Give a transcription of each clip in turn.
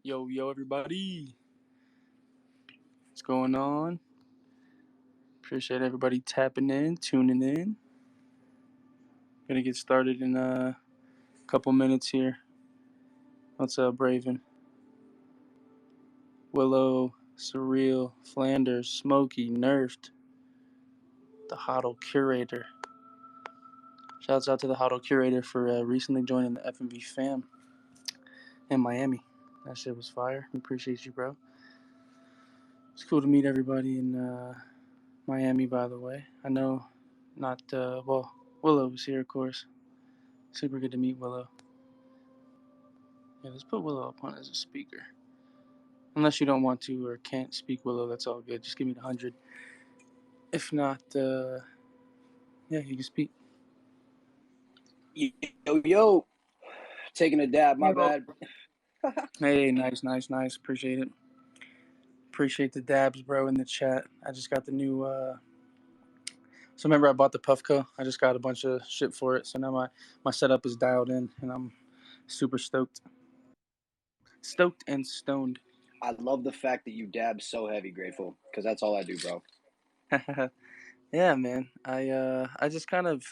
Yo, everybody. What's going on? Appreciate everybody tapping in, tuning in. Gonna get started in a couple minutes here. What's up, Braven? Willow, Surreal, Flanders, Smokey, Nerfed, the Huddle Curator. Shouts out to the Huddle Curator for recently joining the FMV fam in Miami. That shit was fire. We appreciate you, bro. It's cool to meet everybody in Miami, by the way. I know Willow was here, of course. Super good to meet Willow. Yeah, let's put Willow up on as a speaker. Unless you don't want to or can't speak Willow, that's all good. Just give me the 100. If not, yeah, you can speak. Yo. Taking a dab, my bad. Hey, nice. Appreciate it. Appreciate the dabs, bro, in the chat. I just got the new, so remember I bought the Puffco? I just got a bunch of shit for it. So now my setup is dialed in and I'm super stoked. Stoked and stoned. I love the fact that you dab so heavy, Grateful, because that's all I do, bro. Yeah, man. I just kind of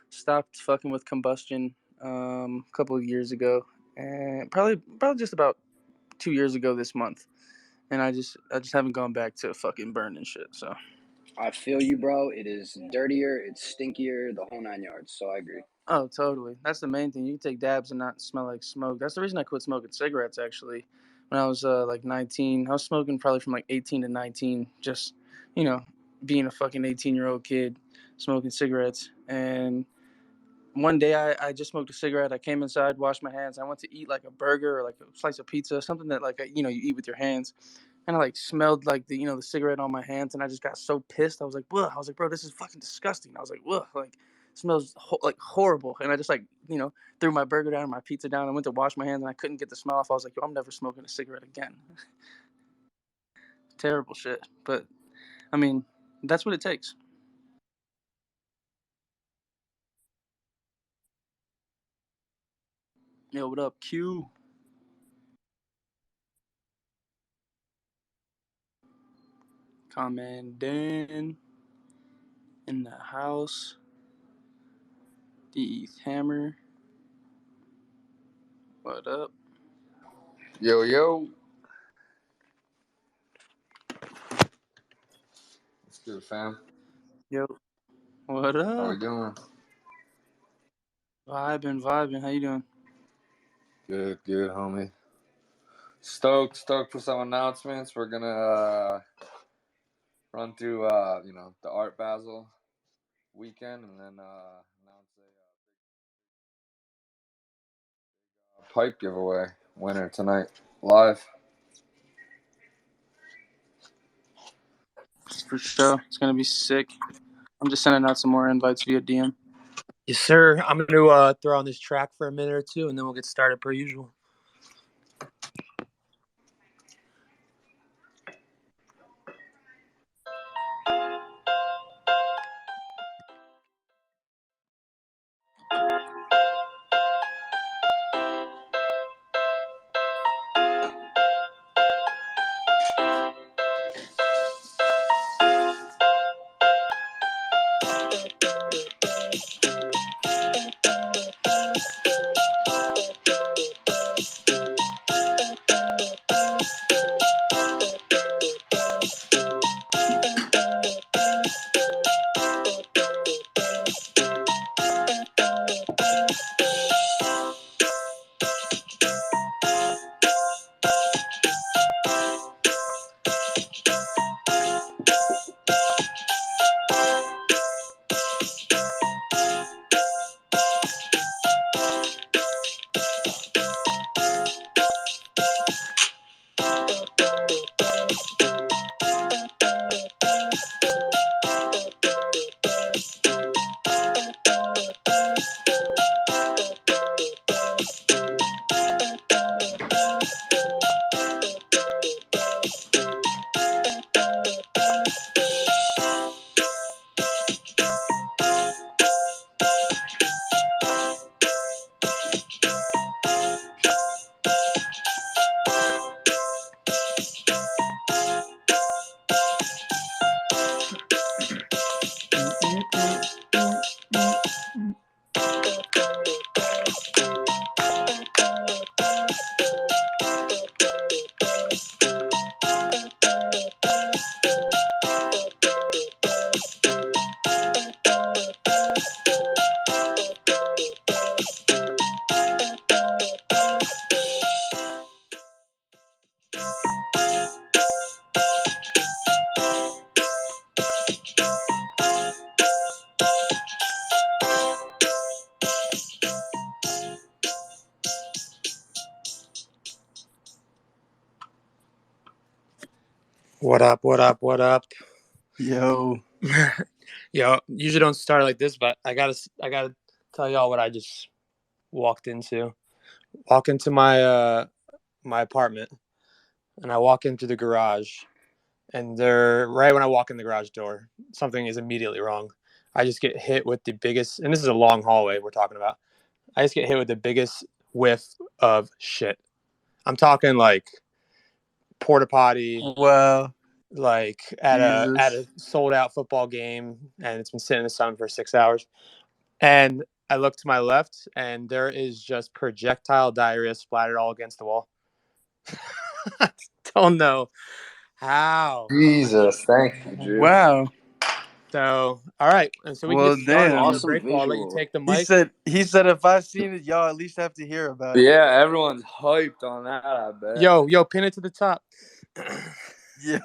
stopped fucking with combustion a couple of years ago, and probably just about 2 years ago this month, and I just haven't gone back to fucking burning shit. So I feel you, bro. It is dirtier, it's stinkier, the whole 9 yards. So I agree. oh, totally. That's the main thing. You can take dabs and not smell like smoke. That's the reason I quit smoking cigarettes. Actually, when I was like 19, I was smoking probably from like 18 to 19. Just being a fucking 18-year-old kid smoking cigarettes. And one day I just smoked a cigarette. I came inside, washed my hands. I went to eat like a burger or like a slice of pizza, something that like you eat with your hands. And I like smelled like the cigarette on my hands, and I just got so pissed. I was like, "Whoa!" I was like, "Bro, this is fucking disgusting." I was like, "Whoa!" Like it smells like horrible. And I just like threw my burger down, my pizza down. I went to wash my hands, and I couldn't get the smell off. I was like, "Yo, I'm never smoking a cigarette again." Terrible shit. But I mean, that's what it takes. Yo, what up, Q? Commandant in the house. The Hammer. What up? Yo. What's good, fam? Yo. What up? How we doing? Vibing. How you doing? Good, homie. Stoked for some announcements. We're gonna run through the Art Basel weekend and then announce a pipe giveaway winner tonight live. For sure. It's gonna be sick. I'm just sending out some more invites via DM. Yes, sir. I'm going to throw on this track for a minute or two, and then we'll get started per usual. What up? What up? What up? Yo. Yo, usually don't start like this, but I gotta tell y'all what I just walked into. Walk into my apartment, and I walk into the garage, and right when I walk in the garage door, something is immediately wrong. I just get hit with the biggest, and this is a long hallway we're talking about. I just get hit with the biggest whiff of shit. I'm talking like porta potty, Wow. like at a Jesus. sold out football game, and it's been sitting in the sun for 6 hours. And I look to my left, and there is just projectile diarrhea splattered all against the wall. I don't know how. Jesus, thank you, Drew. Wow. So, all right, and so we can Well, get started damn. for a Awesome break. I'll let you visual. take the He mic. said if I seen it, y'all at least have to hear about it. Yeah, everyone's hyped on that, I bet. Yo, pin it to the top. Yo.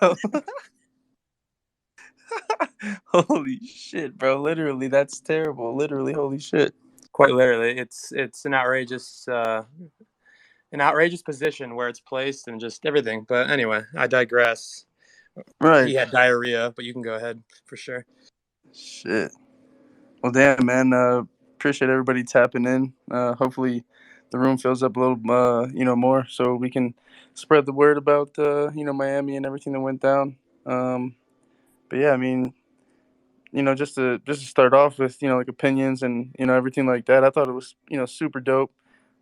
Holy shit, bro. Literally, that's terrible. Literally, holy shit. Quite literally, it's an outrageous position where it's placed and just everything. But anyway, I digress. Right. He had diarrhea, but you can go ahead for sure. Shit. Well, damn, man. Appreciate everybody tapping in. Hopefully, the room fills up a little, more, so we can spread the word about, Miami and everything that went down. But yeah, I mean, just to start off with, like opinions and everything like that. I thought it was, super dope.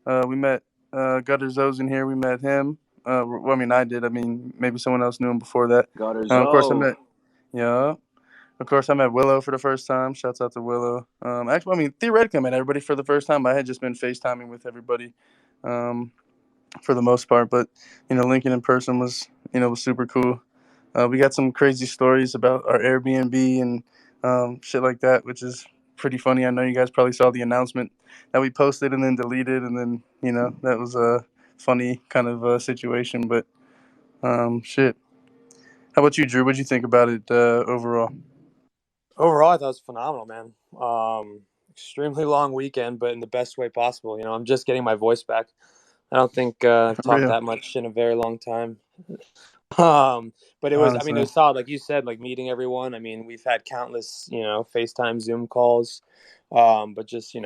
We met Gutter Zoes in here. We met him. Well, I mean, I did. I mean, maybe someone else knew him before that. Gutter Of course, I Zoe. met. Yeah. Of course, I met Willow for the first time. Shouts out to Willow. Actually, I mean, theoretically, I met everybody for the first time. I had just been FaceTiming with everybody, um, for the most part. But linking in person was super cool. We got some crazy stories about our Airbnb and shit like that, which is pretty funny. I know you guys probably saw the announcement that we posted and then deleted, and then that was a funny kind of situation. But shit. How about you, Drew? What'd you think about it overall? Overall, I thought it was phenomenal, man. Extremely long weekend, but in the best way possible. I'm just getting my voice back. I don't think I've talked Real, that much in a very long time. But I mean, it honestly. was solid, like you said, like meeting everyone. I mean, we've had countless, FaceTime, Zoom calls, but just,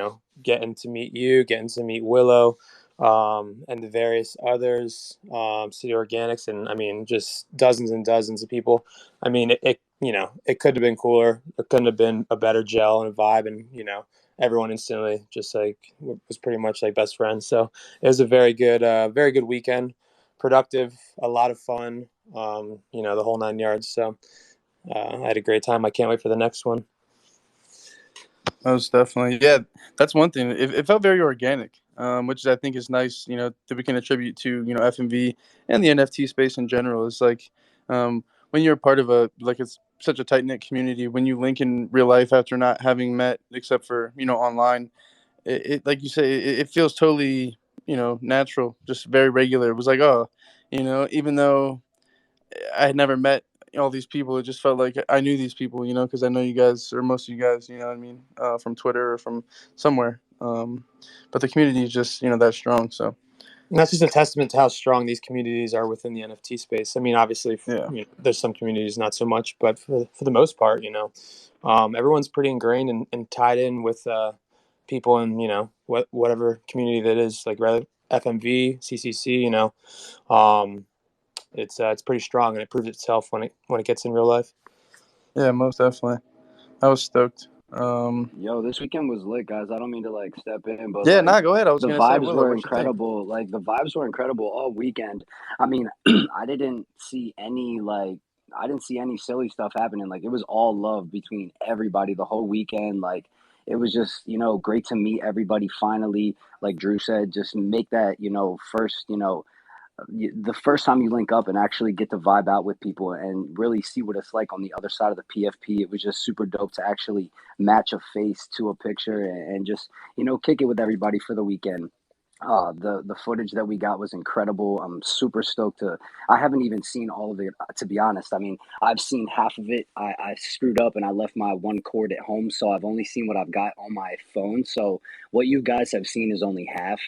getting to meet you, getting to meet Willow, and the various others, City Organics, and I mean, just dozens and dozens of people. I mean, it could have been cooler. It couldn't have been a better gel and a vibe, and everyone instantly just like was pretty much like best friends. So it was a very good weekend, productive, a lot of fun, the whole 9 yards. So I had a great time. I can't wait for the next one. Most definitely. Yeah, that's one thing. It felt very organic, which I think is nice, that we can attribute to, FMV and the NFT space in general. It's like when you're a part of it's such a tight knit community, when you link in real life after not having met except for, online, it like you say, it feels totally, natural, just very regular. It was like, oh, even though I had never met all these people. It just felt like I knew these people, because I know you guys, or most of you guys, you know what I mean, from Twitter or from somewhere. But the community is just, that strong. So, And that's just a testament to how strong these communities are within the NFT space. I mean, obviously, yeah. there's some communities not so much, but for the most part, everyone's pretty ingrained and tied in with people in whatever community that is, like rather FMV, CCC. It's pretty strong, and it proves itself when it gets in real life. Yeah, most definitely. I was stoked. Yo, this weekend was lit, guys. I don't mean to like step in, but Yeah, like nah, go ahead. I was the going to say, vibes Willow, were what you think? incredible. Like the vibes were incredible all weekend. I mean, I didn't see any silly stuff happening. Like it was all love between everybody the whole weekend. Like it was just, great to meet everybody finally. Like Drew said, just make that, first, the first time you link up and actually get to vibe out with people and really see what it's like on the other side of the PFP, it was just super dope to actually match a face to a picture and just, kick it with everybody for the weekend. The footage that we got was incredible. I'm super stoked to. I haven't even seen all of it, to be honest. I mean, I've seen half of it. I screwed up and I left my one cord at home, so I've only seen what I've got on my phone. So what you guys have seen is only half.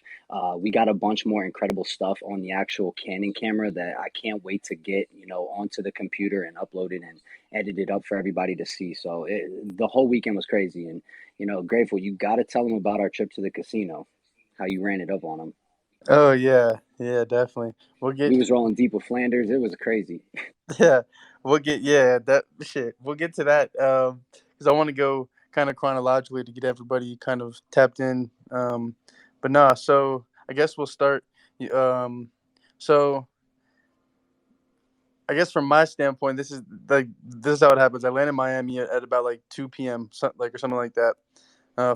We got a bunch more incredible stuff on the actual Canon camera that I can't wait to get, onto the computer and upload it and edit it up for everybody to see. So the whole weekend was crazy, and grateful. You got to tell them about our trip to the casino, how you ran it up on them. Oh yeah, yeah, definitely. We'll We get was rolling deep with Flanders. It was crazy. yeah, that shit. We'll get to that because I want to go kind of chronologically to get everybody kind of tapped in. But nah, so I guess we'll start. So I guess from my standpoint, this is how it happens. I land in Miami at about like 2 p.m. Or something like that.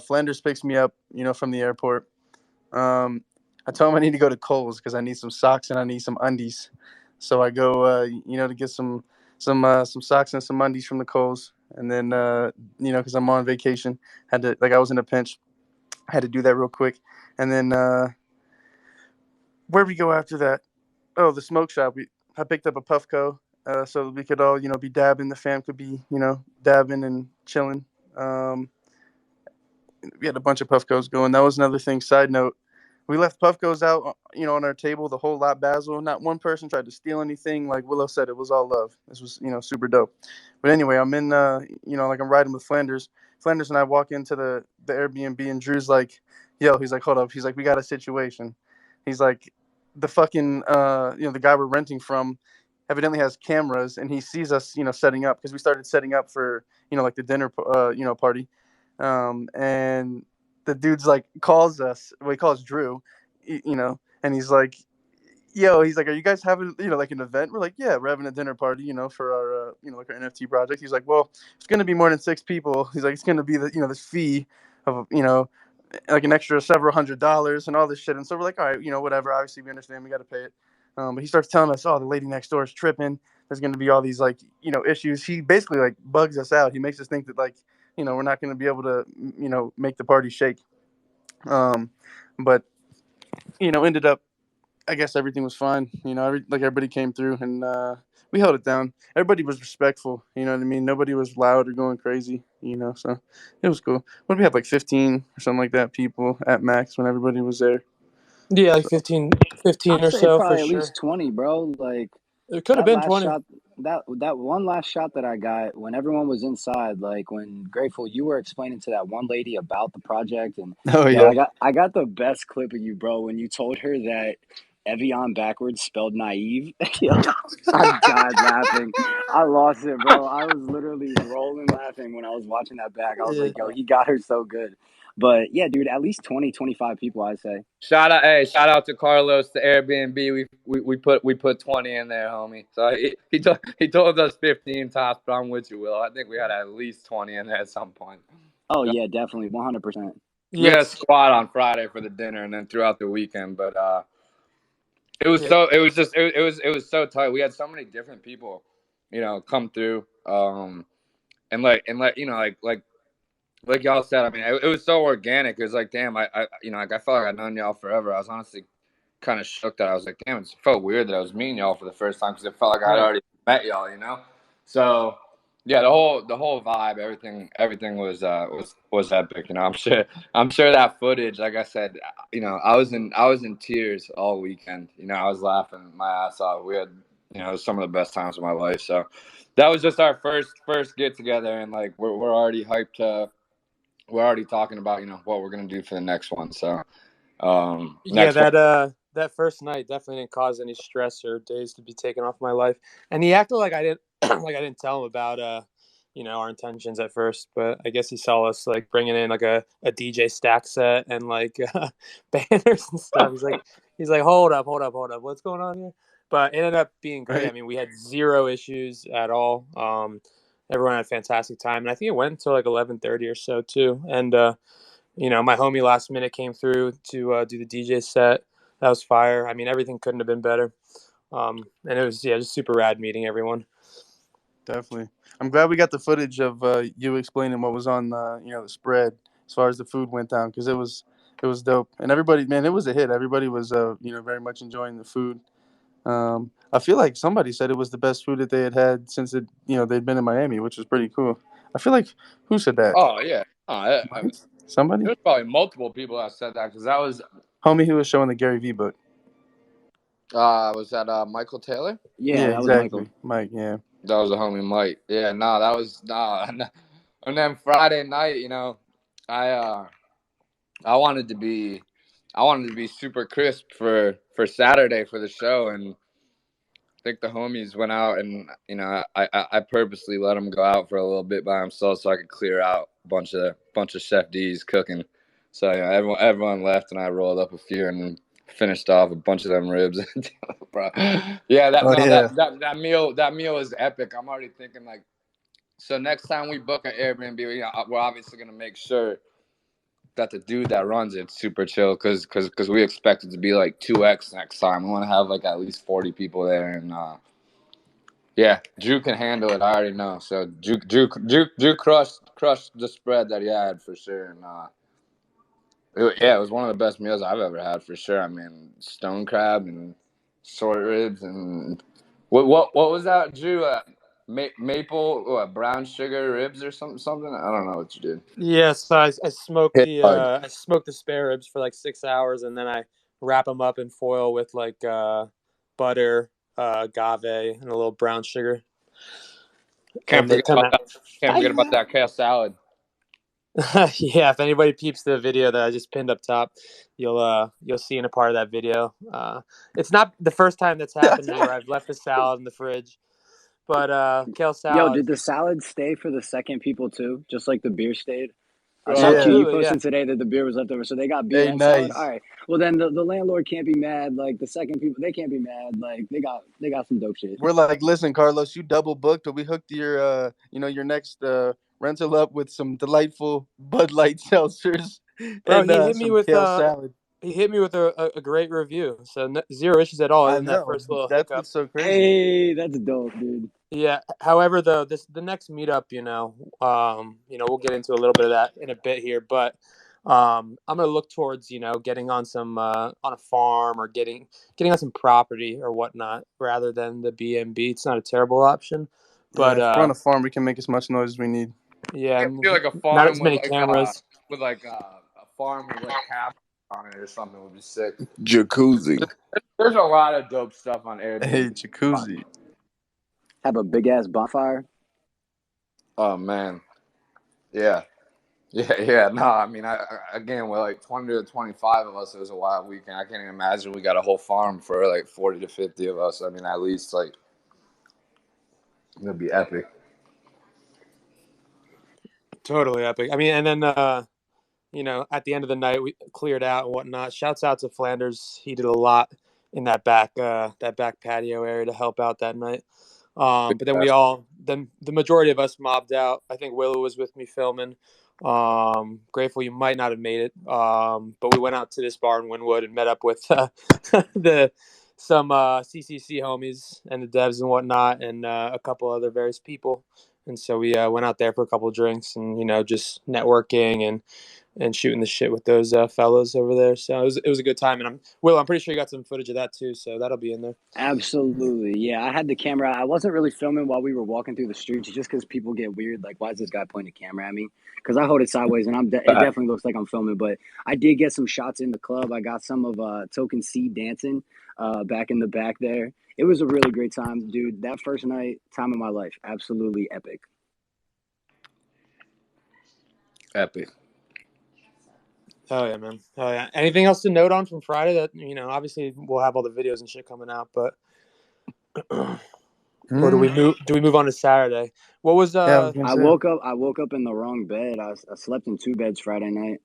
Flanders picks me up, from the airport. I tell him I need to go to Kohl's because I need some socks and I need some undies. So I go, to get some socks and some undies from the Kohl's, and then because I'm on vacation, had to I was in a pinch, had to do that real quick, and then where we go after that? Oh, the smoke shop. I picked up a Puffco, so that we could all be dabbing. The fam could be dabbing and chilling. We had a bunch of Puffcos going. That was another thing. Side note. We left Puffcos out, on our table, the whole Lot Basel. Not one person tried to steal anything. Like Willow said, it was all love. This was, super dope. But anyway, I'm in, I'm riding with Flanders. Flanders and I walk into the Airbnb, and Drew's like, yo, he's like, hold up. He's like, we got a situation. He's like, the fucking, the guy we're renting from evidently has cameras, and he sees us, setting up because we started setting up for, like the dinner, party. And the dude's like calls us. Well, he calls Drew, and he's like, "Yo," he's like, "Are you guys having like an event?" We're like, "Yeah, we're having a dinner party, for our like our NFT project." He's like, "Well, it's gonna be more than 6 people." He's like, "It's gonna be this fee of like an extra several $100s and all this shit." And so we're like, "All right, whatever. Obviously, we understand. We got to pay it." But he starts telling us, "Oh, the lady next door is tripping. There's going to be all these like issues." He basically like bugs us out. He makes us think that like we're not going to be able to make the party shake. But ended up, I guess everything was fine. Like everybody came through, and we held it down. Everybody was respectful. You know what I mean? Nobody was loud or going crazy. So it was cool. What did we have, like 15 or something like that people at max when everybody was there? Yeah, like So 15 I'd or say so for probably at sure. least 20, bro. Like It could have that been last 20. shot, that one last shot that I got when everyone was inside, like when Grateful, you were explaining to that one lady about the project, and oh yo, yeah, I got the best clip of you, bro, when you told her that Evian backwards spelled naive. Yo, I died laughing. I lost it, bro. I was literally rolling laughing when I was watching that back. I was Yeah. like, yo, he got her so good. But yeah, dude, at least 20, 25 people, I'd say. Shout out to Carlos, the Airbnb. We put 20 in there, homie. So he told us 15 tops, but I'm with you, Will. I think we had at least 20 in there at some point. Oh yeah, definitely, 100%. We had a Yes. squad on Friday for the dinner, and then throughout the weekend. But Yeah. it was so tight. We had so many different people, come through. And like y'all said, I mean, it was so organic. It was like, damn, like I felt like I'd known y'all forever. I was honestly kind of shook that I was like, damn, it felt weird that I was meeting y'all for the first time because it felt like I'd Right. already met y'all. So yeah, the whole vibe, everything was epic. I'm sure that footage, like I said, I was in tears all weekend. I was laughing my ass off. We had some of the best times of my life. So that was just our first get together, and like we're already hyped to. We're already talking about what we're gonna do for the next one. So Yeah, next one. that first night definitely didn't cause any stress or days to be taken off my life. And he acted like I didn't like I didn't tell him about our intentions at first, but I guess he saw us like bringing in like a DJ stack set and like banners and stuff. He's like hold up, what's going on here? But it ended up being great. I right. mean, we had zero issues at all. Everyone had a fantastic time, and I think it went until like 11:30 or so too. And my homie last minute came through to do the DJ set. That was fire. I mean, everything couldn't have been better. And it was just super rad meeting everyone. Definitely. I'm glad we got the footage of you explaining what was on the the spread as far as the food went down because It was dope, and everybody, man, it was a hit. Everybody was, very much enjoying the food. I feel like somebody said it was the best food that they had since they'd been in Miami, which was pretty cool. I feel like who said that? Oh yeah, Somebody, there's probably multiple people that said that because that was homie who was showing the Gary V book. was that Michael Taylor? Yeah, Yeah, that was Michael. exactly, Mike. Yeah, That was the homie Mike. Yeah, no, that was And then Friday night, I I wanted to be I wanted to be super crisp for Saturday for the show, and I think the homies went out, and I purposely let him go out for a little bit by himself so I could clear out a bunch of Chef D's cooking. So everyone left, and I rolled up a few and finished off a bunch of them ribs. Bro. Yeah, yeah. that meal is epic. I'm already thinking like, so next time we book an Airbnb, we're obviously gonna make sure that the dude that runs it's super chill because we expect it to be like 2x next time. We want to have like at least 40 people there, and yeah, Drew can handle it. I already know. So Drew crushed the spread that he had for sure, and it was one of the best meals I've ever had for sure. I mean, stone crab and short ribs and what was that, Drew? Maple brown sugar ribs or something. I don't know what you did. Yeah, so I smoked Hit hard. I smoked the spare ribs for like 6 hours, and then I wrap them up in foil with like butter, agave, and a little brown sugar. Can't And they forget come about out that. Can't forget about that kale salad. yeah, if anybody peeps the video that I just pinned up top, you'll see in a part of that video. It's not the first time that's happened where I've left the salad in the fridge, but kale Yo, salad. did the salad stay for the second people too? Just like the beer stayed? I Yeah, saw Q, Yeah. you absolutely, yeah. posted today that the beer was left over, so they got beer Hey, and salad. nice. All right. Well, then the landlord can't be mad. Like the second people, they can't be mad. Like they got some dope shit. We're like, listen, Carlos, you double booked, but we hooked your next rental up with some delightful Bud Light seltzers Bro, and some kale salad. he hit me with a great review, so zero issues at all. Other I than that know. first little That's hiccup. what's so crazy. Hey, that's dope, dude. Yeah. However, though, the next meetup, we'll get into a little bit of that in a bit here, but I'm gonna look towards getting on some on a farm or getting on some property or whatnot rather than the B&B. It's not a terrible option, Yeah, but if we're on a farm, we can make as much noise as we need. yeah, I feel like a not farm as many cameras. with like a farm with like cabins on it or something would be sick. Jacuzzi. There's a lot of dope stuff on Hey, Airbnb. jacuzzi. Have a big ass bonfire. Oh man, yeah, yeah. No, I mean, again, we're like 20 to 25 of us. It was a wild weekend. I can't even imagine we got a whole farm for like 40 to 50 of us. I mean, at least like it'll be epic. Totally epic. I mean, and then at the end of the night we cleared out and whatnot. Shouts out to Flanders. He did a lot in that back patio area to help out that night. But then then the majority of us mobbed out. I think Willow was with me filming. Grateful you might not have made it. But we went out to this bar in Wynwood and met up with some CCC homies and the devs and whatnot, and a couple other various people. And so we went out there for a couple of drinks and just networking and shooting the shit with those fellows over there. So it was a good time. And I'm pretty sure you got some footage of that too. So that'll be in there. Absolutely. Yeah, I had the camera. I wasn't really filming while we were walking through the streets just because people get weird. Like, why is this guy pointing a camera at me? Because I hold it sideways and it definitely looks like I'm filming. But I did get some shots in the club. I got some of Token C dancing back in the back there. It was a really great time, dude. That first night, time of my life. Absolutely epic. Epic. Oh yeah, man. Oh yeah. Anything else to note on from Friday that obviously we'll have all the videos and shit coming out, but or do we move on to Saturday? What was Yeah, I was gonna I say. woke up in the wrong bed. I slept in 2 beds Friday night.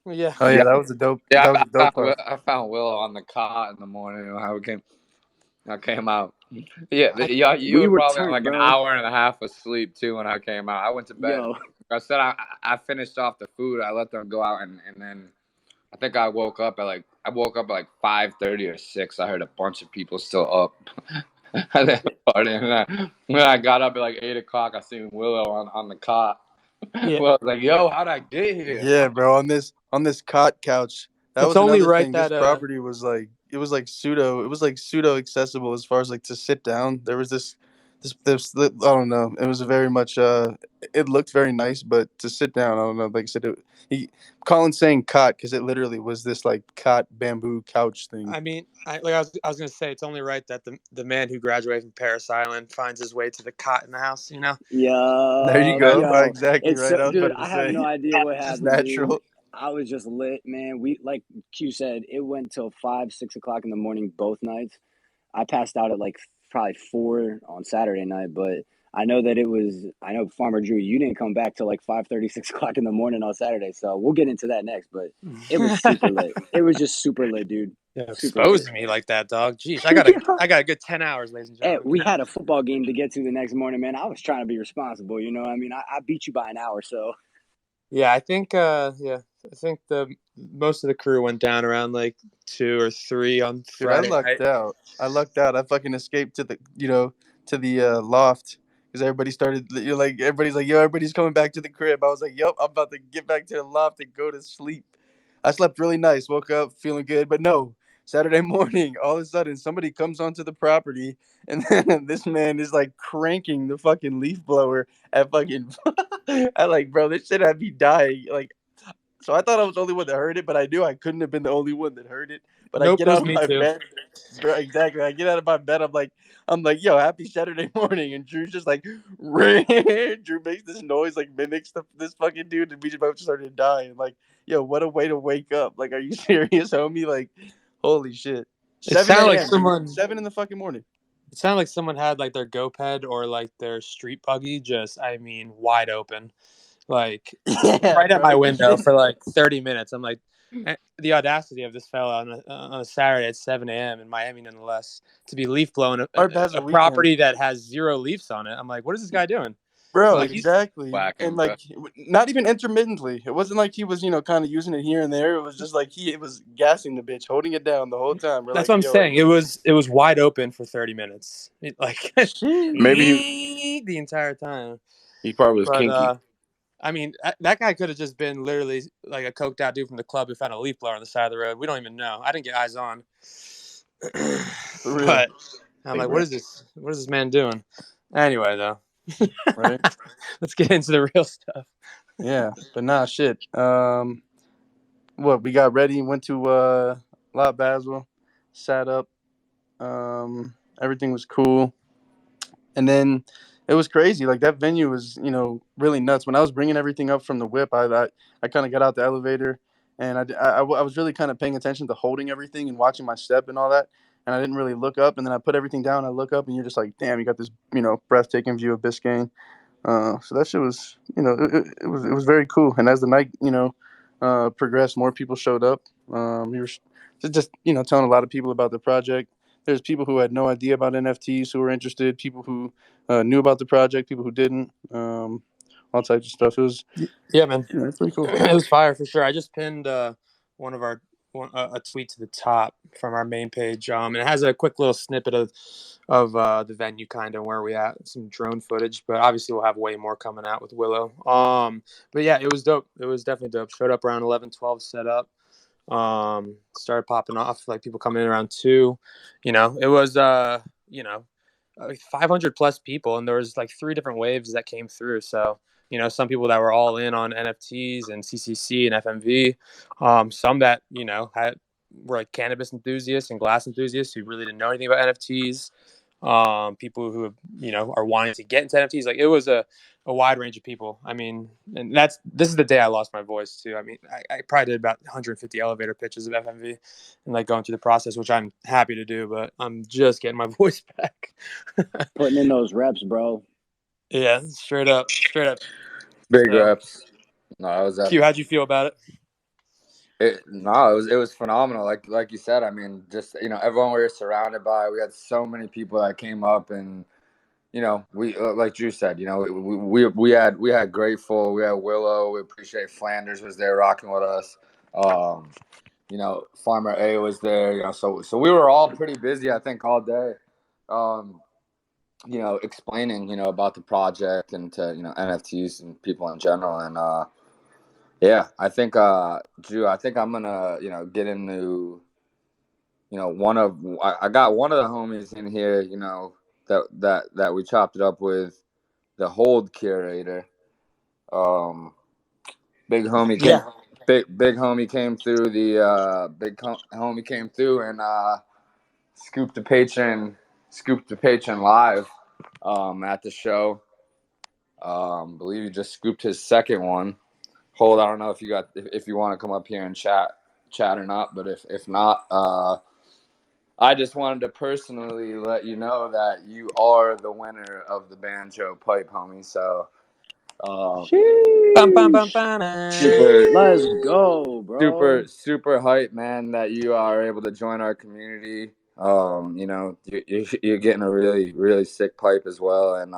yeah. Oh yeah, Yeah, that was a dope. yeah. That was a dope part. I found Willow on the cot in the morning. How I came out. Yeah, you We were were probably on turned, like an bro. hour and a half of sleep too when I came out. I went to bed. Yo, I said I finished off the food. I let them go out, and then I think I woke up at like 5:30 or 6. I heard a bunch of people still up. And then when I got up at like 8 o'clock, I seen Willow on the cot. Yeah. Well, I was like, "Yo, how'd I get here?" Yeah, bro. On on this cot couch. That It's was only another right thing. This that property was like it was like pseudo accessible as far as like to sit down. There was this I don't know. It was very much it looked very nice, but to sit down, I don't know. Like I said, Colin's saying cot because it literally was this like cot bamboo couch thing. I mean, I was gonna say it's only right that the man who graduated from Paris Island finds his way to the cot in the house. You know. There you Yo, go. That's yo, Exactly it's right. so, I was dude. about to I have say no idea what just happened, dude. natural. I was just lit, man. We like Q said, it went till 5, 6 o'clock in the morning both nights. I passed out at like probably 4 on Saturday night, but I know that it was. I know Farmer Drew, you didn't come back till like 5:30, 6 o'clock in the morning on Saturday. So we'll get into that next. But it was super lit. It was just super lit, dude. Yeah, Super lit. exposing me like that, dog. Jeez, I got a good 10 hours, ladies and Hey, gentlemen. we had a football game to get to the next morning, man. I was trying to be responsible, you know what I mean? I beat you by an hour, so. Yeah, I think the most of the crew went down around like 2 or 3 on Dude, I Friday lucked night. out. I fucking escaped to the to the loft because everybody started. You're like everybody's like, yo, everybody's coming back to the crib. I was like, yep, I'm about to get back to the loft and go to sleep. I slept really nice. Woke up feeling good, but no. Saturday morning, all of a sudden, somebody comes onto the property, and then this man is like cranking the fucking leaf blower at fucking. I like, bro, this shit had me dying. Like, so I thought I was the only one that heard it, but I knew I couldn't have been the only one that heard it. But I Nope, get it out was of me my too. bed, bro, exactly. I get out of my bed. I'm like, yo, happy Saturday morning, and Drew's just like, Drew makes this noise, like mimics this fucking dude, and we just both started dying. Like, yo, what a way to wake up! Like, are you serious, homie? Like, holy shit, It 7 sounded like a.m. dude, someone. 7 in the fucking morning. It sounded like someone had like their GoPed or like their street buggy just, I mean, wide open, like Yeah, right at bro. my window for like 30 minutes. I'm like, the audacity of this fella on a Saturday at 7 a.m. in Miami, nonetheless, to be leaf blowing Art Basel a weekend. property that has 0 leaves on it. I'm like, what is this guy doing? Bro, Like he's exactly. And Whacking, bro. like not even intermittently. It wasn't like he was, kind of using it here and there. It was just like it was gassing the bitch, holding it down the whole time. We're That's like, what I'm yo, saying. It was wide open for 30 minutes. Like Maybe the entire time. he probably was But kinky. I mean, that guy could have just been literally like a coked out dude from the club who found a leaf blower on the side of the road. We don't even know. I didn't get eyes on. for real. But I'm like, what is this? What is this man doing? Anyway, though, Right? let's get into the real stuff. Yeah. But nah, shit. What we got ready, went to Lot Basel, sat up, everything was cool. And then it was crazy. Like that venue was, really nuts. When I was bringing everything up from the whip, I kind of got out the elevator, and I was really kind of paying attention to holding everything and watching my step and all that. And I didn't really look up. And then I put everything down. I look up, and you're just like, damn, you got this, breathtaking view of Biscayne. So that shit was, it was very cool. And as the night, progressed, more people showed up. We were just, telling a lot of people about the project. There's people who had no idea about NFTs who were interested, people who knew about the project, people who didn't, all types of stuff. It was, Yeah, man. it's pretty cool. It was fire for sure. I just pinned one of our a tweet to the top from our main page, and it has a quick little snippet of the venue, kind of where we at, some drone footage. But obviously, we'll have way more coming out with Willow. But yeah, it was dope. It was definitely dope. Showed up around 11, 12 set up. Started popping off, like people coming in around 2. It was like 500 plus people, and there was like 3 different waves that came through. So some people that were all in on NFTs and CCC and FMV, some that were like cannabis enthusiasts and glass enthusiasts who really didn't know anything about NFTs, people who are wanting to get into NFTs. Like it was a wide range of people. I mean, and this is the day I lost my voice too. I mean, I probably did about 150 elevator pitches of FMV and like going through the process, which I'm happy to do, but I'm just getting my voice back. Putting in those reps, bro. Yeah, straight up. Big So, reps. No, I was Q, how'd you feel about it? it was phenomenal. Like you said, I mean, just everyone we were surrounded by. We had so many people that came up, and we like Drew said, we had Grateful, we had Willow. We appreciate Flanders was there rocking with us. Farmer A was there. So we were all pretty busy. I think all day. Explaining about the project and to NFTs and people in general, and Yeah, I think Drew, I think I'm gonna, get into, I got one of the homies in here, that we chopped it up with, the hold curator. Um big homie came Yeah. big homie came through the homie came through and scooped the patron live at the show. Believe he just scooped his second one. Hold, I don't know if you want to come up here and chat or not, but if not, I just wanted to personally let you know that you are the winner of the banjo pipe, homie. So um, Bum, bum, bum, Sheesh. bum. super Let's go, super bro. super hype, man, that you are able to join our community. You're getting a really really sick pipe as well, and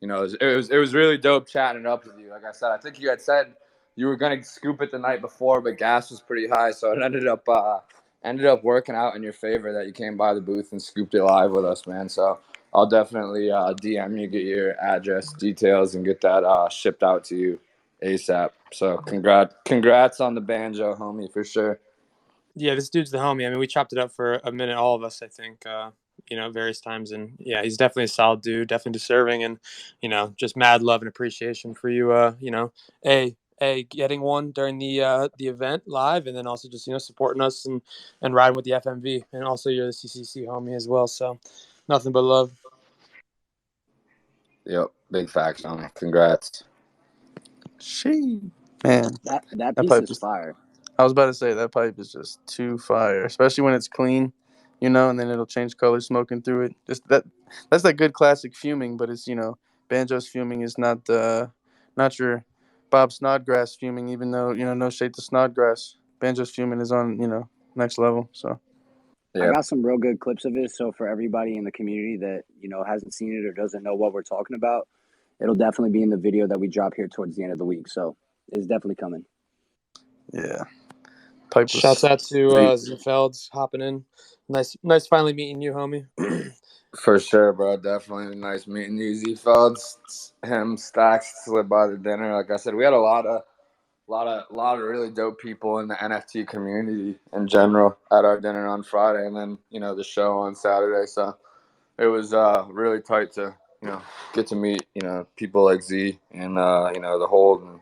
it was really dope chatting it up with you. Like I said, I think you had said you were gonna scoop it the night before, but gas was pretty high, so it ended up working out in your favor that you came by the booth and scooped it live with us, man. So I'll definitely DM you, get your address details, and get that shipped out to you ASAP. So congrats on the banjo, homie, for sure. Yeah, this dude's the homie. I mean, we chopped it up for a minute, all of us, I think, various times. And yeah, he's definitely a solid dude, definitely deserving. And, just mad love and appreciation for you, getting one during the event live, and then also just, supporting us and riding with the FMV. And also you're the CCC homie as well. So nothing but love. Yep, big facts, homie. Congrats. She, man, That that piece pipe is is. fire. I was about to say that pipe is just too fire, especially when it's clean, and then it'll change color smoking through it. Just that's that good classic fuming, but it's banjo's fuming is not your Bob Snodgrass fuming, even though no shade to Snodgrass. Banjo's fuming is on next level. So I Yep, got some real good clips of it. So for everybody in the community that, hasn't seen it or doesn't know what we're talking about, it'll definitely be in the video that we drop here towards the end of the week. So it's definitely coming. yeah, pipe Shouts was out to sweet. Z Felds hopping in. Nice finally meeting you, homie. For sure, bro. Definitely nice meeting you, Z Felds. Him, Stacks slid by the dinner. Like I said, we had a lot of really dope people in the NFT community in general at our dinner on Friday, and then the show on Saturday. So it was really tight to get to meet people like Z and the Hold, and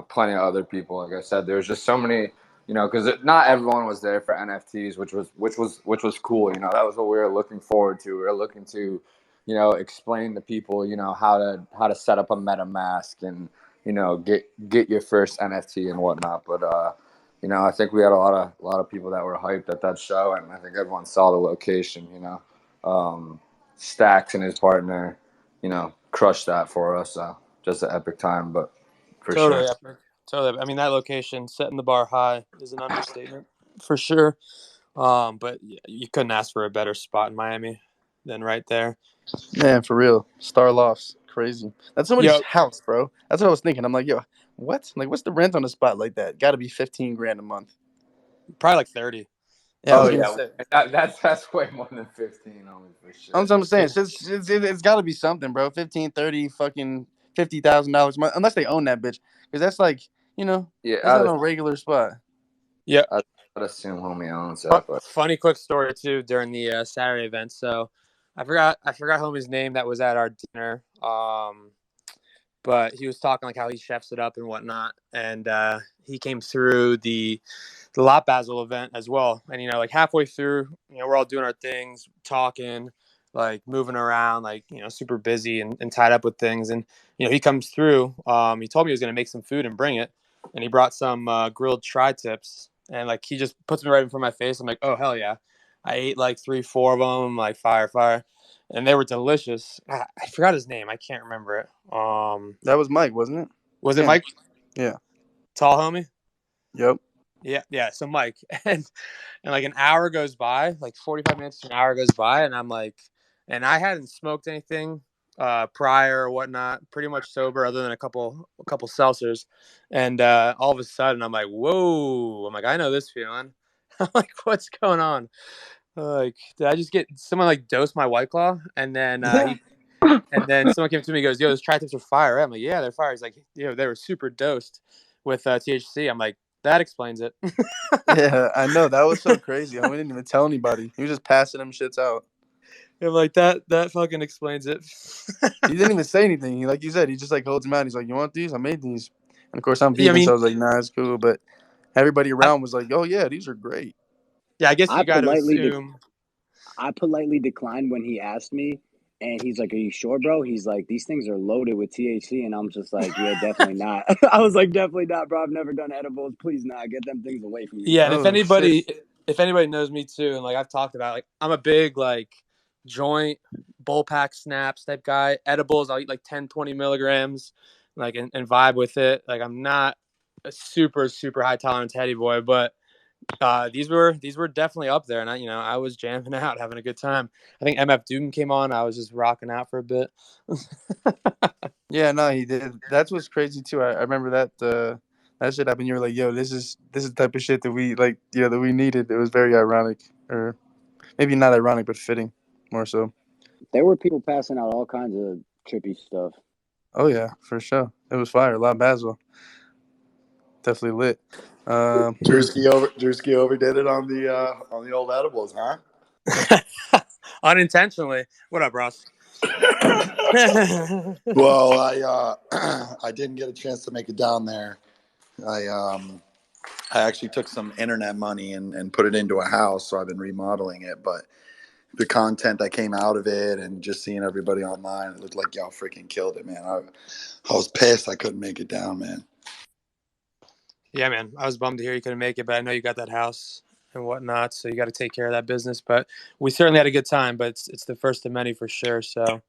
plenty of other people. Like I said, there's just so many, because not everyone was there for NFTs, which was cool. That was what we were looking forward to. We were looking to, explain to people, how to set up a MetaMask and get your first NFT and whatnot. But I think we had a lot of people that were hyped at that show, and I think everyone saw the location. Stacks and his partner, crushed that for us. So just an epic time, but for sure. Totally epic. Totally. I mean, that location, setting the bar high, is an understatement for sure. But you couldn't ask for a better spot in Miami than right there. man for real. Star Lofts, crazy. That's somebody's Yep. house, bro. That's what I was thinking. I'm like, yo, what? Like, what's the rent on a spot like that? Got to be 15 grand a month. Probably like 30. Yeah, I Oh was gonna yeah, say. that's way more than 15, homie, for I'm, sure. I'm saying it's got to be something, bro. 15, 30, fucking $50,000 a month, unless they own that bitch, because that's like Yeah, that's not a regular spot. Yep. I'd assume homie owns that, but Funny quick story too during the Saturday event. So I forgot homie's name that was at our dinner. But he was talking like how he chefs it up and whatnot, and he came through the Lot Basel event as well. And like halfway through, we're all doing our things, talking, like moving around, like super busy and tied up with things. And he comes through. He told me he was gonna make some food and bring it, and he brought some grilled tri-tips, and like he just puts me right in front of my face. I'm like, oh hell yeah! I ate like 3, 4 of them, like fire, and they were delicious. I forgot his name. I can't remember it. That was Mike, wasn't it? Was it Damn. Mike? Yeah. Tall homie? Yep. Yeah. So Mike, and like an hour goes by, like 45 minutes to an hour goes by, and I'm like, and I hadn't smoked anything prior or whatnot, pretty much sober, other than a couple seltzers, and all of a sudden I'm like, whoa! I'm like, I know this feeling. I'm like, what's going on? Like, did I just get someone like dose my White Claw? And then and then someone came to me and goes, yo, those tri-tips are fire. I'm like, yeah, they're fire. He's like, they were super dosed. with THC. I'm like, that explains it. Yeah, I know. That was so crazy. We didn't even tell anybody. He was just passing them shits out. I'm like, that fucking explains it. He didn't even say anything. He, like you said, he just like holds them out. He's like, "You want these? I made these." And of course, I'm Yeah, I vegan, mean, so I was like, "Nah, it's cool." But everybody I, around was like, "Oh yeah, these are great." yeah, I guess I you got to politely assume. I politely declined when he asked me, and he's like, "Are you sure, bro?" He's like, "These things are loaded with THC," and I'm just like, "Yeah, definitely not." I was like, "Definitely not, bro. I've never done edibles. Please, not get them things away from me, Yeah, and bro." Oh shit. if anybody knows me too, and like I've talked about, like I'm a big like joint bowl pack snaps type guy. Edibles, I'll eat like 10, 20 milligrams, like and vibe with it. Like I'm not a super super high tolerance heady boy, but these were definitely up there, and I was jamming out, having a good time. I think MF Doom came on. I was just rocking out for a bit. Yeah, no, he did. That's what's crazy too. I remember that shit happened. You were like, "Yo, this is the type of shit that we like, that we needed." It was very ironic, or maybe not ironic, but fitting, more so. There were people passing out all kinds of trippy stuff. Oh yeah, for sure. It was fire. Lot Basel, definitely lit. Um, Drewski overdid it on the old edibles, huh? Unintentionally. What up, Ross? Well, I didn't get a chance to make it down there. I actually took some internet money and put it into a house, so I've been remodeling it. But the content that came out of it and just seeing everybody online, it looked like y'all freaking killed it, man. I was pissed I couldn't make it down, man. Yeah, man. I was bummed to hear you couldn't make it, but I know you got that house and whatnot, so you got to take care of that business. But we certainly had a good time, but it's the first of many for sure. So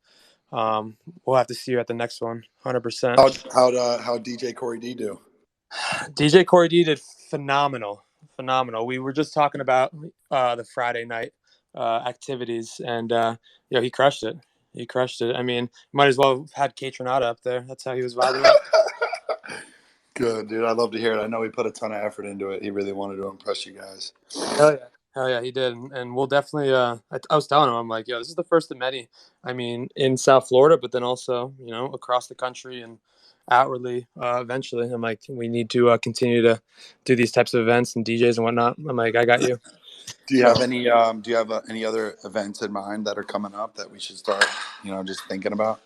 we'll have to see you at the next one, 100%. How'd DJ Corey D do? DJ Corey D did phenomenal, phenomenal. We were just talking about the Friday night activities, and he crushed it. He crushed it. I mean, might as well have had Catronata up there. That's how he was vibing out. Good, dude. I'd love to hear it. I know he put a ton of effort into it. He really wanted to impress you guys. Hell yeah, he did, and we'll definitely. I was telling him, I'm like, yo, this is the first of many. I mean, in South Florida, but then also, across the country and outwardly. Eventually, I'm like, we need to continue to do these types of events and DJs and whatnot. I'm like, I got you. Do you have any any other events in mind that are coming up that we should start, just thinking about?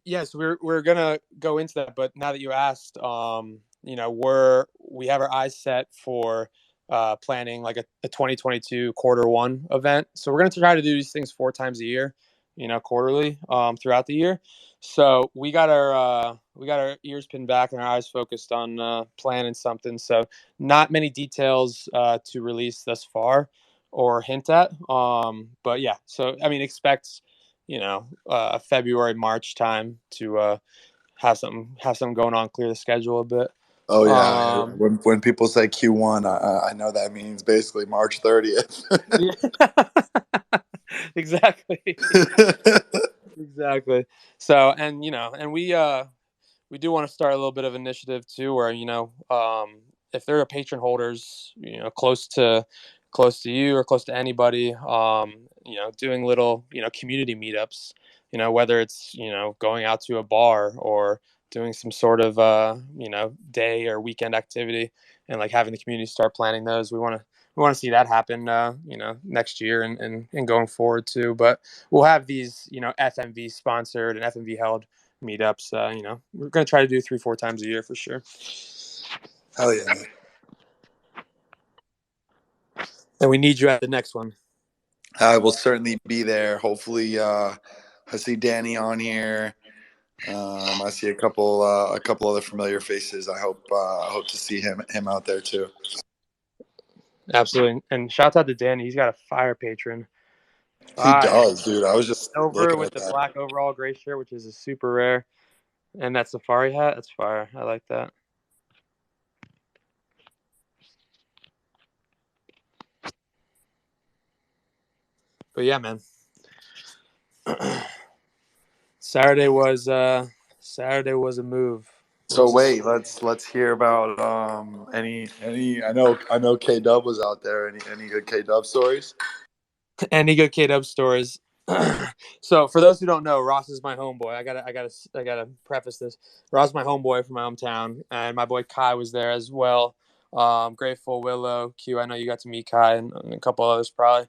Yes, we're gonna go into that, but now that you asked, we have our eyes set for planning like a 2022 quarter one event. So we're gonna try to do these things 4 times a year, quarterly, throughout the year. So we got our ears pinned back and our eyes focused on planning something. So not many details to release thus far or hint at. But yeah, so I mean, expect February, March time to have something going on, clear the schedule a bit. Oh yeah, when people say Q1, I know that means basically March 30th. Yeah. Exactly. Exactly. So, and we do want to start a little bit of initiative too, where if there are patron holders, close to you or close to anybody, doing little community meetups, whether it's going out to a bar or doing some sort of day or weekend activity, and like having the community start planning those. We want to see that happen, next year and going forward too. But we'll have these, FMV sponsored and FMV held meetups. We're going to try to do 3-4 times a year for sure. Hell yeah, man. And we need you at the next one. I will certainly be there. Hopefully, I see Danny on here. I see a couple other familiar faces. I hope to see him out there too. Absolutely. And shout out to Danny. He's got a fire patron. He does, dude. I was just Silver looking with at the that. black overall gray shirt, which is a super rare. And that safari hat, that's fire. I like that. But yeah, man. Saturday was a move. So wait, let's hear about any. I know K Dub was out there. Any good K Dub stories? Any good K-Dub stories? So for those who don't know, Ross is my homeboy. I gotta preface this. Ross is my homeboy from my hometown, and my boy Kai was there as well. Grateful, Willow, Q. I know you got to meet Kai and a couple others probably.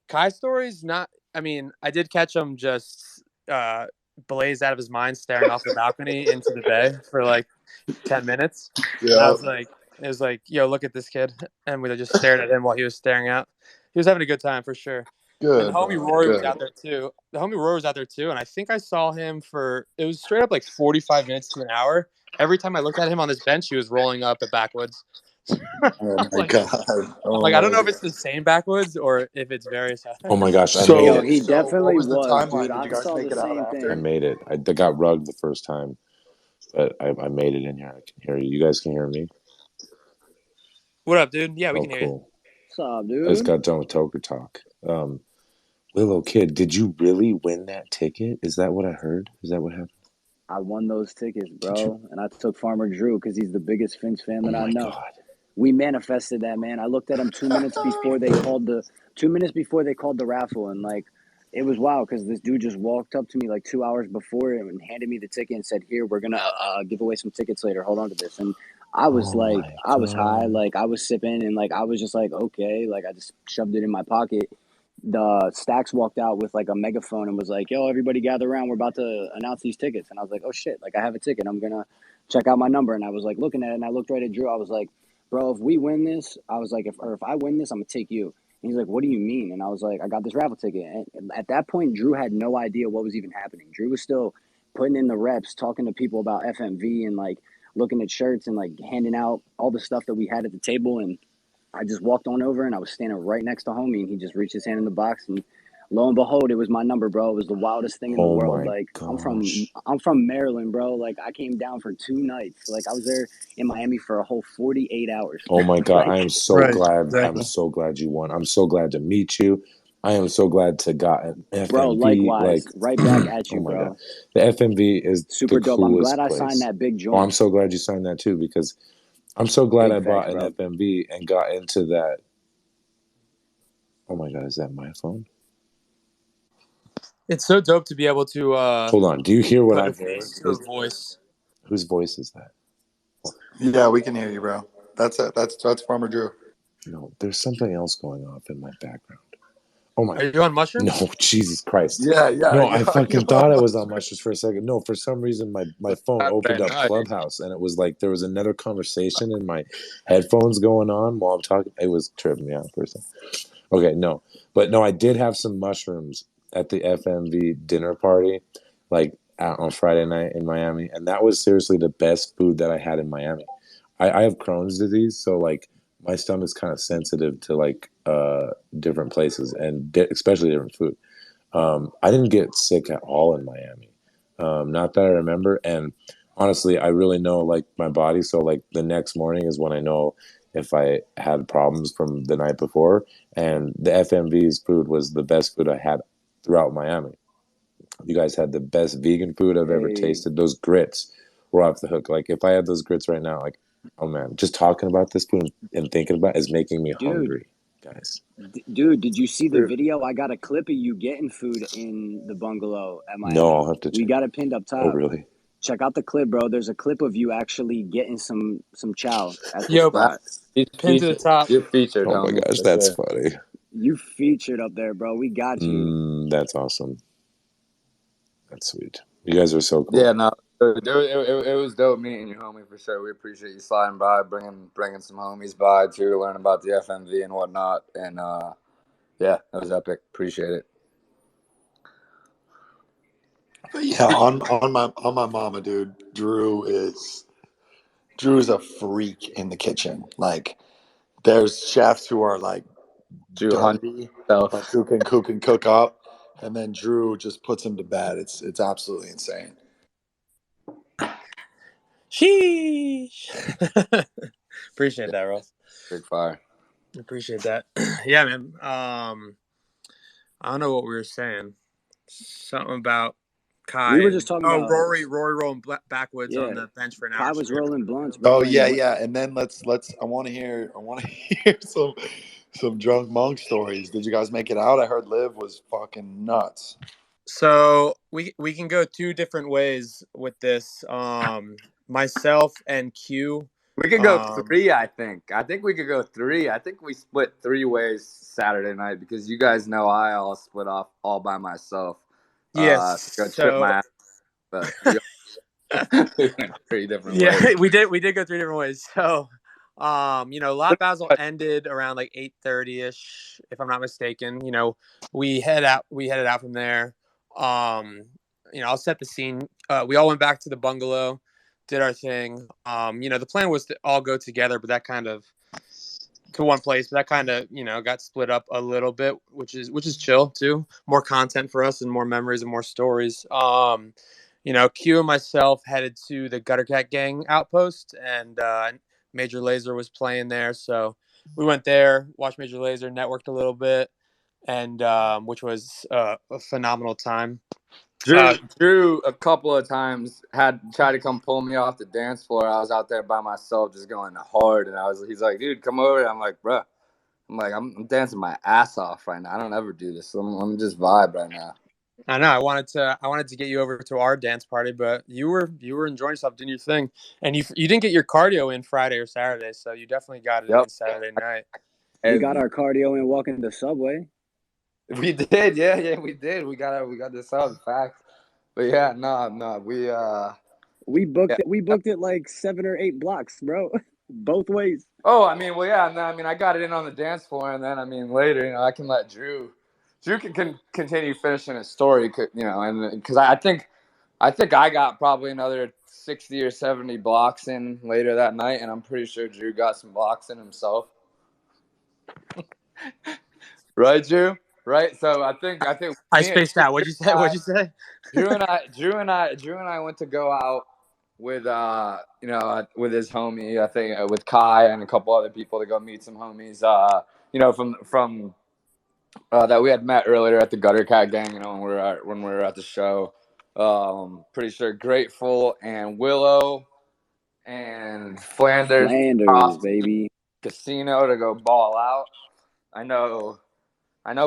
Kai's story's not. I mean, I did catch him just blaze out of his mind, staring off the balcony into the bay for like 10 minutes. And I Yeah. was like, it was like, yo, look at this kid. And we just stared at him while he was staring out. He was having a good time for sure. And the Good, homie bro. Rory was Good. out there too. And I think I saw him for, it was straight up like 45 minutes to an hour. Every time I looked at him on this bench, he was rolling up at backwoods. Oh my like, god. Oh like, I don't my know if god. it's the same backwoods or if it's various. Oh my gosh, I made Yo, So, it. he what definitely was the was, dude. timeline? Did I you guys saw make the it out same I after? thing. made it. I got rugged the first time, but I made it in here. I can hear you. You guys can hear me? What up, dude? Yeah, we Oh, can hear you. cool. What's up, I just dude? got done with Toker Talk. Willow Kid, did you really win that ticket? Is that what I heard? Is that what happened? I won those tickets, Did bro. you? And I took Farmer Drew because he's the biggest Finns fan Oh that I my know. God. We manifested that, man. I looked at him 2 minutes before they called the raffle, and like it was wild because this dude just walked up to me like 2 hours before and handed me the ticket and said, "Here, we're gonna give away some tickets later. Hold on to this." And I was Oh like, my I was high, God. like I was sipping, and like I was just like, okay, like I just shoved it in my pocket. The Stacks walked out with like a megaphone and was like, "Yo, everybody gather around. We're about to announce these tickets." And I was like, "Oh shit! Like I have a ticket. I'm gonna check out my number." And I was like looking at it, and I looked right at Drew. I was like, "Bro, if we win this," I was like, if I win this, I'm gonna take you." And he's like, "What do you mean?" And I was like, "I got this raffle ticket." And at that point, Drew had no idea what was even happening. Drew was still putting in the reps, talking to people about FMV and like looking at shirts and like handing out all the stuff that we had at the table. And I just walked on over and I was standing right next to homie, and he just reached his hand in the box, and lo and behold, it was my number, bro. It was the wildest thing in the Oh world. my Like gosh. I'm from Maryland, bro. Like I came down for 2 nights. Like I was there in Miami for a whole 48 hours. Oh my God. I am Like, so Right. glad. I'm Exactly. so glad you won. I'm so glad to meet you. I am so glad to got an bro, FMV. likewise, Like, right back at oh you, my God. bro. The FMV is the Super dope. I'm glad coolest I signed place. that big Oh, I'm joint. so glad you signed that too, because I'm so glad I Big facts, bought an bro. FMV and got into that. Oh my God, is that my phone? It's so dope to be able to Hold on. Do you hear what put a I'm hearing? face to a voice. Whose voice is that? Yeah, we can hear you, bro. That's it. That's Farmer Drew. No, there's something else going off in my background. Oh my. Are you on mushrooms? No, Jesus Christ. Yeah, No, yeah. I fucking thought I was on mushrooms for a second. No, for some reason my phone opened Right, up nice. Clubhouse and it was like there was another conversation in my headphones going on while I'm talking. It was tripping me out for a second. Okay, no. But no, I did have some mushrooms at the FMV dinner party, like out on Friday night in Miami, and that was seriously the best food that I had in Miami. I have Crohn's disease, so like my stomach's kind of sensitive to like different places and especially different food. I didn't get sick at all in Miami, not that I remember. And honestly, I really know like my body. So like the next morning is when I know if I had problems from the night before. And the FMV's food was the best food I had throughout Miami. You guys had the best vegan food I've ever Hey, tasted. Those grits were off the hook. Like if I had those grits right now, like oh man, just talking about this food and thinking about it is making me dude, hungry, guys. dude, did you see the Dude. video? I got a clip of you getting food in the bungalow at No, Miami. I'll have to We check. got it pinned up Oh top. really? Check out the clip, bro. There's a clip of you actually getting some chow at the Yo, spot. He's pin to the featured. top. You're featured, Oh my homie, gosh, for that's sure. funny. You featured up there, bro. We got you. That's awesome. That's sweet. You guys are so cool. Yeah, no, it was dope meeting you, homie, for sure. We appreciate you sliding by, bringing some homies by too to learn about the FMV and whatnot. And yeah, that was epic. Appreciate it. But yeah, on my mama, dude. Drew is a freak in the kitchen. Like there's chefs who are like Drew Hunt dirty, stuff. like who can cook up, and then Drew just puts him to bed. It's absolutely insane. Sheesh. Appreciate that, Ross. Big fire. Appreciate that. Yeah, man. I don't know what we were saying. Something about Kai. We were just talking about Rory rolling backwoods on yeah. the bench for an Kai hour was straight. rolling blunts, bro. Oh yeah, And yeah. And then let's I want to hear some some drunk monk stories. Did you guys make it out? I heard Liv was fucking nuts. So we can go two different ways with this. Myself and Q. We could go Um, three, I think. I think we could go three. I think we split three ways Saturday night because you guys know I all split off all by myself. To go yes. trip So my ass, but we went three different yeah, ways. we did go three different ways. So, Lot Basel ended around like 8:30 ish, if I'm not mistaken. We headed out from there. Um, I'll set the scene. We all went back to the bungalow, did our thing. The plan was to all go together, but that kind of to one place, but that kind of got split up a little bit, which is chill too. More content for us and more memories and more stories. Q and myself headed to the Gutter Cat Gang outpost, and Major Lazer was playing there, so we went there, watched Major Lazer, networked a little bit, and which was a phenomenal time. Drew a couple of times had tried to come pull me off the dance floor. I was out there by myself just going hard, and he's like, dude, come over. I'm like, bruh. I'm dancing my ass off right now. I don't ever do this. I'm just vibe right now. I know. I wanted to get you over to our dance party, but you were enjoying yourself, doing your thing, and you didn't get your cardio in Friday or Saturday, so you definitely got it Yep. in Saturday night. We got our cardio in walking the subway. We did, yeah, we did. We got this out, fact. But yeah, no, We booked it like 7 or 8 blocks, bro. Both ways. Oh, I mean, well, yeah, and then, I mean, I got it in on the dance floor, and then, I mean, later, I can let Drew can continue finishing his story, and because I think I got probably another 60 or 70 blocks in later that night, and I'm pretty sure Drew got some blocks in himself. Right, Drew? Right? So I think I spaced out. What'd you say? Drew and I went to go out with with his homie, I think, with Kai and a couple other people to go meet some homies from that we had met earlier at the Gutter Cat Gang, when we were at the show. Pretty sure Grateful and Willow and Flanders Baby. casino to go ball out. I know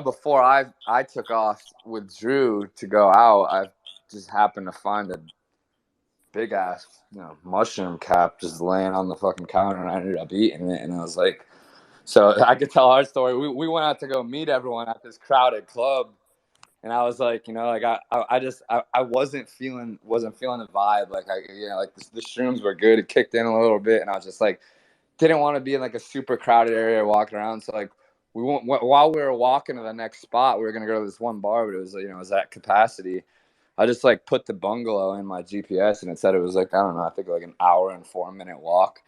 before I took off with Drew to go out, I just happened to find a big ass mushroom cap just laying on the fucking counter, and I ended up eating it, and I was like, so I could tell our story. We went out to go meet everyone at this crowded club, and I was like, I wasn't feeling the vibe, like the shrooms were good, it kicked in a little bit, and I was just like, didn't want to be in like a super crowded area walking around, so like while we were walking to the next spot, we were gonna go to this one bar, but it was it was at capacity. I just like put the bungalow in my GPS, and it said it was like, I don't know, I think like an hour and 4-minute walk,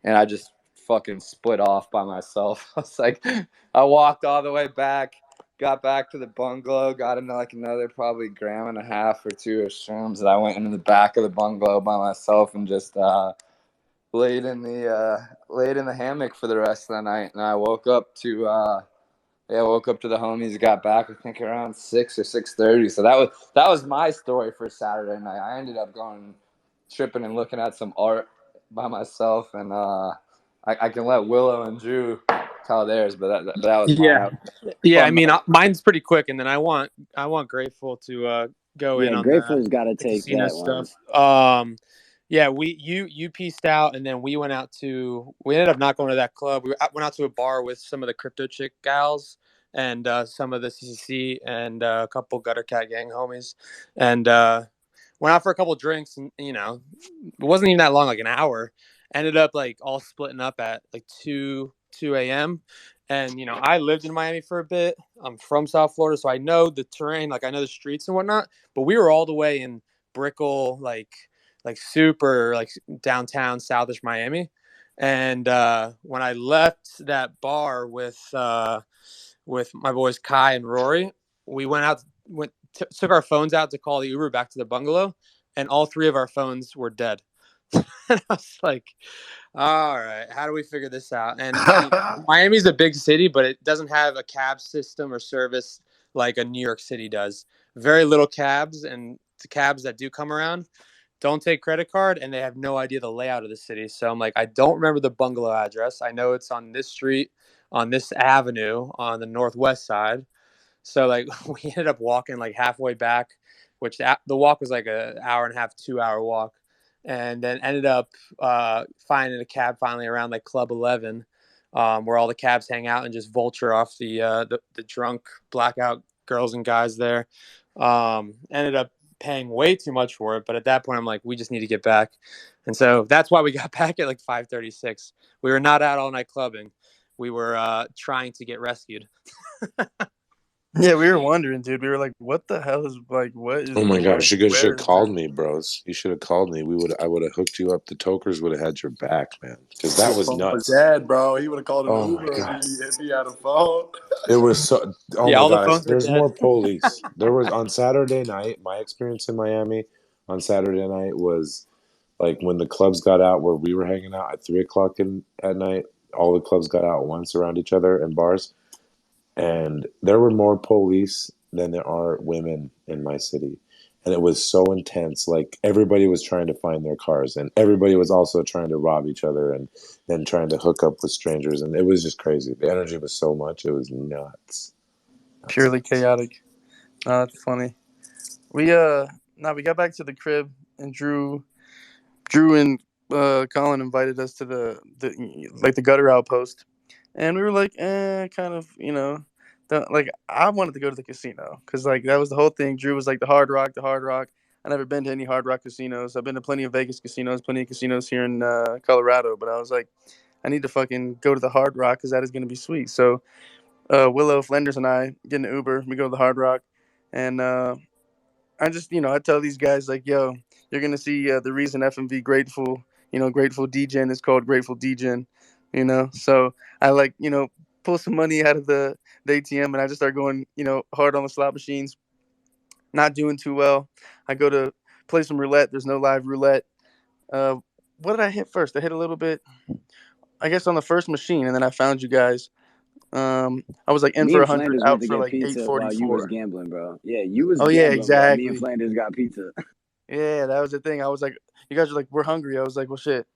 and I just fucking split off by myself. I was like, I walked all the way back, got back to the bungalow, got into like another probably 1.5 or 2 of shrooms, and I went into the back of the bungalow by myself and just laid in the hammock for the rest of the night. And I woke up to the homies, got back I think around 6 or 6:30. So that was my story for Saturday night. I ended up going tripping and looking at some art by myself, and I can let Willow and Drew tell theirs, but that was mine. Yeah. I Fun mean, night. mine's pretty quick, and then I want Grateful to go in Yeah, on Grateful's got to the take casino that one. stuff. Yeah, you pieced out, and then we ended up not going to that club. Went out to a bar with some of the Crypto Chick gals and some of the CCC and a couple Gutter Cat Gang homies, and went out for a couple drinks, and it wasn't even that long, like an hour. Ended up like all splitting up at like 2 a.m. And I lived in Miami for a bit. I'm from South Florida, so I know the terrain, like I know the streets and whatnot. But we were all the way in Brickell, like super like downtown Southish Miami. And when I left that bar with my boys Kai and Rory, we took our phones out to call the Uber back to the bungalow, and all 3 of our phones were dead. And I was like, all right, how do we figure this out? And Miami's a big city, but it doesn't have a cab system or service like a New York City does. Very little cabs, and the cabs that do come around don't take credit card, and they have no idea the layout of the city. So I'm like, I don't remember the bungalow address. I know it's on this street on this avenue on the northwest side. So like we ended up walking like halfway back, which the walk was like an hour and a half, 2 hour walk, and then ended up finding a cab finally around like Club 11, where all the cabs hang out and just vulture off the drunk blackout girls and guys there. Ended up paying way too much for it, but at that point I'm like, we just need to get back, and so that's why we got back at like 5:36. We were not out all night clubbing. We were trying to get rescued. Yeah, we were wondering, dude. We were like, "What the hell is like? What is? Oh my gosh, you guys should where have is called it?" me, bros. You should have called me. I would have hooked you up. The Tokers would have had your back, man. Because that Your was phone was nuts. dead, bro. He would have called an Oh my Uber god. if he had a phone. It was so. Oh Yeah, my all the gosh, phones were there's dead. more police. There was on Saturday night. My experience in Miami on Saturday night was like when the clubs got out, where we were hanging out at 3 o'clock at night. All the clubs got out once around each other and bars, and there were more police than there are women in my city. And it was so intense. Like everybody was trying to find their cars, and everybody was also trying to rob each other and then trying to hook up with strangers. And it was just crazy. The energy was so much. It was nuts. Purely chaotic. That's funny. We we got back to the crib, and Drew and Colin invited us to the gutter outpost, and we were like, kind of, like I wanted to go to the casino because like that was the whole thing. Drew was like the Hard Rock, the Hard Rock. I never been to any Hard Rock casinos. I've been to plenty of Vegas casinos, plenty of casinos here in Colorado, but I was like, I need to fucking go to the Hard Rock because that is gonna be sweet. So Willow Flenders and I get an Uber. We go to the Hard Rock, and I just, I tell these guys like, yo, you're gonna see the reason FMV Grateful, Grateful DGen is called Grateful DGen, So I like, pull some money out of the ATM and I just start going, hard on the slot machines. Not doing too well. I go to play some roulette. There's no live roulette. Uh, what did I hit first? I hit a little bit, I guess, on the first machine, and then I found you guys. I was like in Me for and 100, Flanders went out to for get like pizza while you was 844. gambling, bro. Yeah, you was Oh yeah, gambling while me and exactly. Flanders got pizza. Yeah, that was the thing. I was like, you guys are like, we're hungry. I was like, well, shit.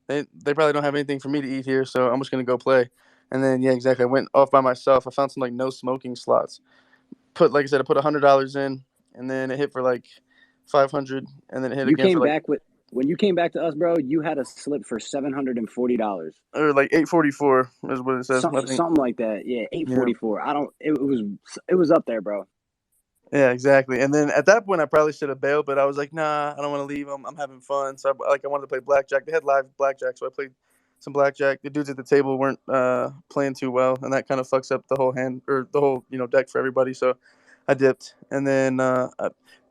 They probably don't have anything for me to eat here, so I'm just gonna go play. And then yeah, exactly. I went off by myself. I found some like no smoking slots. Like I said, I put $100 in, and then it hit for like 500, and then it hit You again for came like back with when you came back to us, bro. You had a slip for $740, or like 844 is what it says. I think. something like that. Yeah, Yeah. 844. I don't. It was up there, bro. Yeah, exactly. And then at that point, I probably should have bailed, but I was like, nah, I don't want to leave. I'm having fun. So I wanted to play blackjack. They had live blackjack, so I played some blackjack. The dudes at the table weren't playing too well, and that kind of fucks up the whole hand or the whole deck for everybody. So I dipped, and then I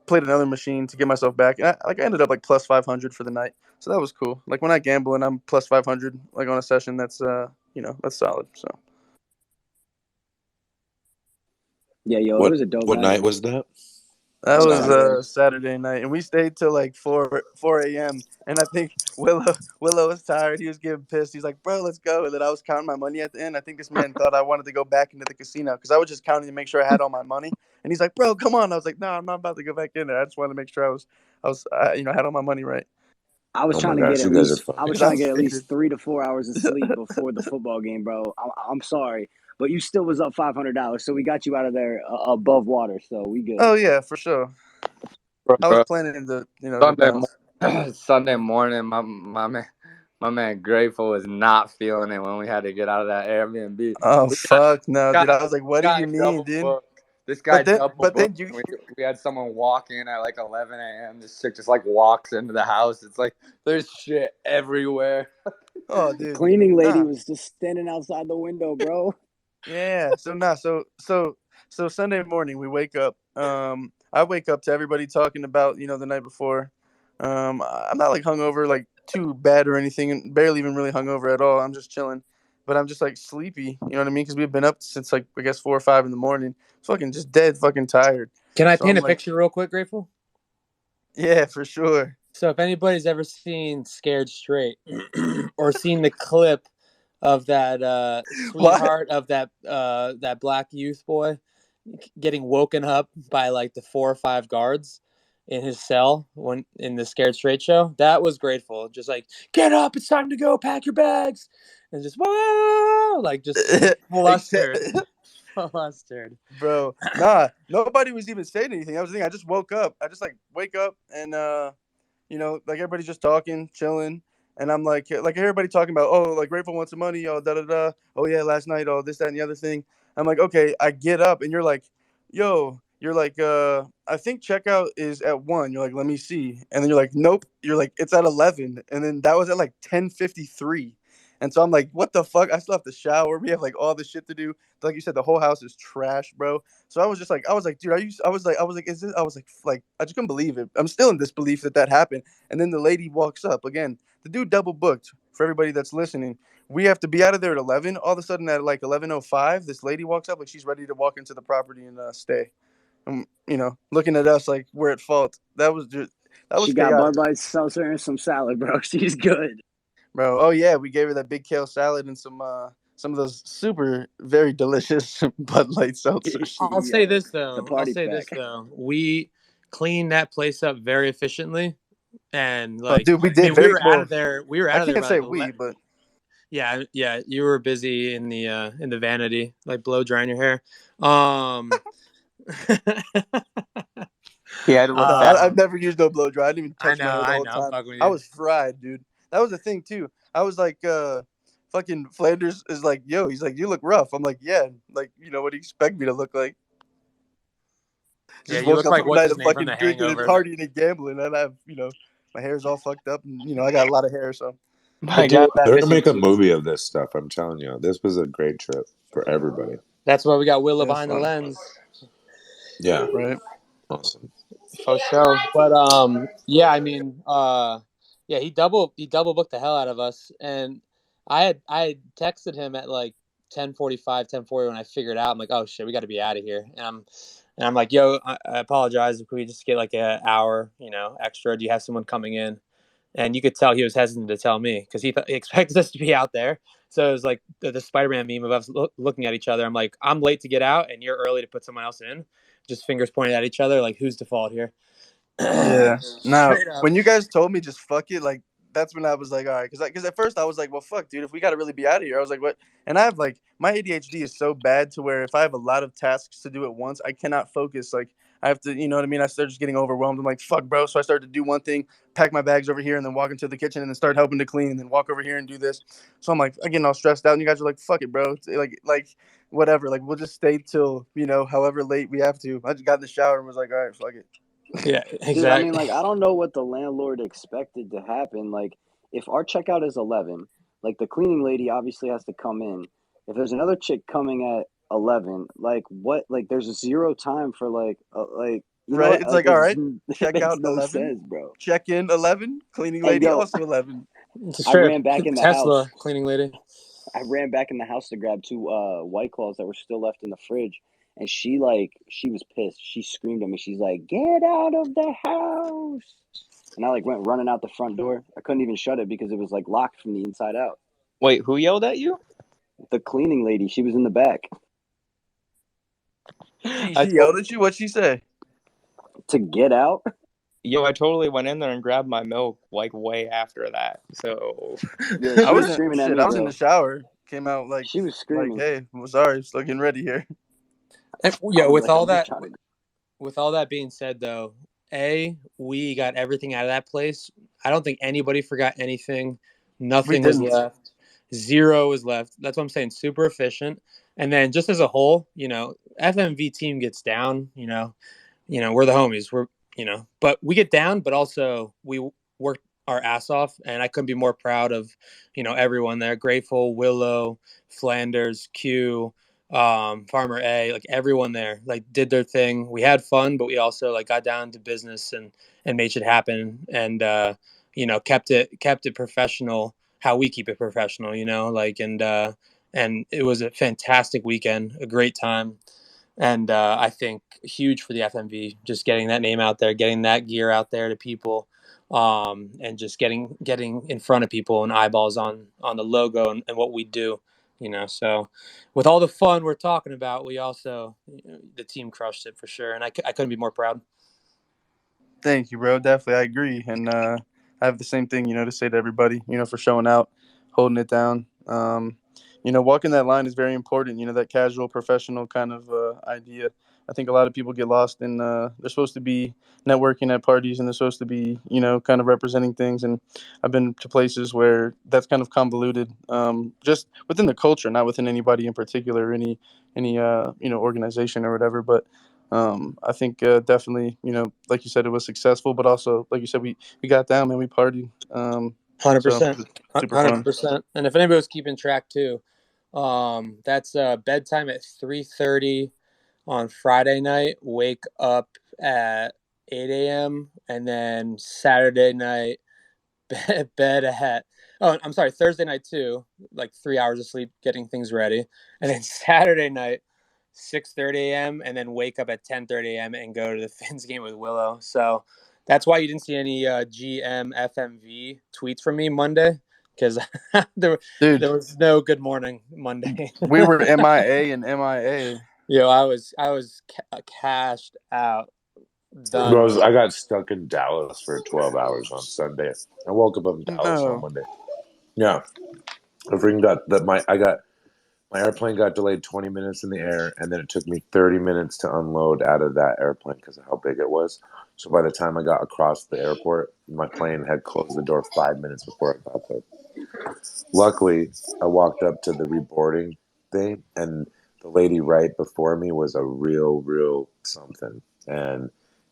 played another machine to get myself back. And I ended up like plus 500 for the night, so that was cool. Like when I gamble and I'm plus 500 like on a session, that's that's solid. So Yeah, yo, it What was a dope what night. night was that? that was Saturday. Saturday night, and we stayed till like 4 a.m. And I think Willow was tired. He was getting pissed. He's like, "Bro, let's go." And then I was counting my money at the end. I think this man thought I wanted to go back into the casino because I was just counting to make sure I had all my money. And he's like, "Bro, come on." I was like, "No, I'm not about to go back in there. I just wanted to make sure I had all my money right." Oh my gosh, you guys are I was funny. Because I trying to was get at scared. least 3 to 4 hours of sleep before the football game, bro. I'm sorry, but you still was up $500, so we got you out of there above water, so we good. Oh yeah, for sure. I was Bro, planning to Sunday bounce. Sunday morning, my man Grateful was not feeling it when we had to get out of that Airbnb. Oh We got fuck no, dude! I was like, "What do guy you mean, double dude?" booked. This guy double But then booked. you, We had someone walk in at like 11 a.m. This chick just like walks into the house. It's like there's shit everywhere. oh The dude, cleaning lady nah. was just standing outside the window, bro. Yeah. So Sunday morning we wake up. I wake up to everybody talking about the night before. I'm not like hungover like too bad or anything, and barely even really hungover at all. I'm just chilling, but I'm just like sleepy. You know what I mean? Because we've been up since like I guess 4 or 5 in the morning. Fucking just dead, fucking tired. Can I So paint I'm a like, picture real quick, Grateful? yeah, for sure. So if anybody's ever seen Scared Straight or seen the clip of that What? sweetheart of that black youth boy getting woken up by like the 4 or 5 guards in his cell when in the Scared Straight show, that was Grateful. Just like, get up, it's time to go, pack your bags. and just whoa, like just flustered, flustered. Bro, nah, nobody was even saying anything. I was thinking, I just woke up. I just like wake up and like everybody's just talking, chilling, and I'm like everybody talking about, oh, like Grateful wants some money, oh, da da da, oh yeah, last night, oh, this, that, and the other thing. I'm like, okay, I get up, and you're like, yo, you're like, I think checkout is at 1. You're like, let me see, and then you're like, nope. You're like, it's at 11, and then that was at like 10:53. And so I'm like, what the fuck? I still have to shower. We have like all this shit to do. Like you said, the whole house is trash, bro. So I was like, dude, I was like, is this? I was like, I just couldn't believe it. I'm still in disbelief that happened. And then the lady walks up again. The dude double booked for everybody that's listening. We have to be out of there at 11. All of a sudden, at like 11:05, this lady walks up like she's ready to walk into the property and stay. Looking at us like we're at fault. That was She got chaotic, Bud Light seltzer and some salad, bro. She's good. bro. Oh yeah, we gave her that big kale salad and some of those super very delicious Bud Light seltzers. I'll say Yo, this the though. party pack. We cleaned that place up very efficiently, and Oh, like dude, we I did mean, we very were out well. of there. We were I out of there can't by say like we, but yeah. You were busy in the vanity, like blow drying your hair. Um, He had to look no, fat. I've never used no blow dry. I didn't even touch my hair the I whole know. I'm time. fucking with I you. was fried, dude. That was the thing too. I was like, fucking Flanders is like, yo, he's like, you look rough. I'm like, yeah, like, what do you expect me to look like? Yeah, Just you woke look up like from a what's night his of name from The fucking drinking and Hangover. partying and gambling, and I have, my hair's all fucked up, and I got a lot of hair, so. My Dude, God, that they're gonna missing make a tooth. movie of this stuff. I'm telling you, this was a great trip for everybody. That's why we got Willow Yeah, it's behind the fun, lens. Yeah, right? awesome. For sure. But yeah, I mean, yeah, he double booked the hell out of us, and I had texted him at like 10:45, 10:40 when I figured out. I'm like, oh shit, we got to be out of here. And I'm like, yo, I apologize if we just get like an hour, extra. Do you have someone coming in? And you could tell he was hesitant to tell me because he expected us to be out there. So it was like the Spider-Man meme of us looking at each other. I'm like, I'm late to get out, and you're early to put someone else in. Just fingers pointed at each other, like who's default here? Yeah. Now, Straight up. when you guys told me just fuck it, like that's when I was like, all right, because at first I was like, well, fuck, dude, if we got to really be out of here, I was like, what? And I have like my ADHD is so bad to where if I have a lot of tasks to do at once, I cannot focus. Like I have to, you know what I mean? I start just getting overwhelmed. I'm like, fuck, bro. So I started to do one thing, pack my bags over here, and then walk into the kitchen and then start helping to clean, and then walk over here and do this. So I'm like, I'm getting all stressed out, and you guys are like, fuck it, bro. It's like whatever. Like we'll just stay till however late we have to. I just got in the shower and was like, all right, fuck it. Yeah, Dude, I mean, exactly. like, I don't know what the landlord expected to happen. Like, if our checkout is 11, like, the cleaning lady obviously has to come in. If there's another chick coming at 11, like, what? Like, there's zero time for, you know Right? what? It's Like, like, all right, it check makes out no 11, sense, bro. check in 11, cleaning And lady yo, also 11. It's a I straight ran back up in the house. Tesla cleaning lady. I ran back in the house to grab two White Claws that were still left in the fridge. And she was pissed. She screamed at me. She's like, "Get out of the house!" And I like went running out the front door. I couldn't even shut it because it was like locked from the inside out. Wait, who yelled at you? The cleaning lady, she was in the back She I yelled at you. What'd she say? to get out. I totally went in there and grabbed my milk like way after that. So Yeah, I she was wasn't screaming at shit. me, I was in the bro. shower. Came out She was like, screaming. hey, well, sorry, still getting ready here. And, I yeah, was like, I'm just trying to. with all that being said, though, we got everything out of that place. I don't think anybody forgot anything. We Nothing was didn't. left. Zero was left. That's what I'm saying. Super efficient. And then just as a whole, FMV team gets down. We're the homies. But we get down, but also we worked our ass off, and I couldn't be more proud of, everyone there. Grateful, Willow, Flanders, Q, Farmer A, like everyone there, like did their thing. We had fun, but we also like got down to business and made shit happen, and kept it professional. How we keep it professional, and it was a fantastic weekend, a great time. And I think huge for the FMV, just getting that name out there, getting that gear out there to people, and just getting in front of people and eyeballs on the logo and what we do. So with all the fun we're talking about, we also the team crushed it for sure, and I couldn't be more proud. Thank you, bro. Definitely, I agree, and I have the same thing, to say to everybody, for showing out, holding it down, Walking that line is very important. That casual, professional kind of idea. I think a lot of people get lost in. They're supposed to be networking at parties, and they're supposed to be, kind of representing things. And I've been to places where that's kind of convoluted, just within the culture, not within anybody in particular, any organization or whatever. But I think definitely, like you said, it was successful, but also, like you said, we got down, man. We partied. 100%. Super fun. 100%. And if anybody was keeping track too, that's bedtime at 3:30 on Friday night, wake up at 8 a.m. and then Saturday night bed at Thursday night too, like 3 hours of sleep getting things ready, and then Saturday night 6:30 a.m. and then wake up at 10:30 a.m. and go to the Fins game with Willow. So that's why you didn't see any GM FMV tweets from me Monday, because there was no good morning Monday. We were MIA and MIA. I was cashed out. Done. I got stuck in Dallas for 12 hours on Sunday. I woke up in Dallas on Monday. Yeah, I freaking got that. My airplane got delayed 20 minutes in the air, and then it took me 30 minutes to unload out of that airplane because of how big it was. So by the time I got across the airport, my plane had closed the door 5 minutes before I got there. Luckily, I walked up to the reboarding thing, and the lady right before me was a real something. And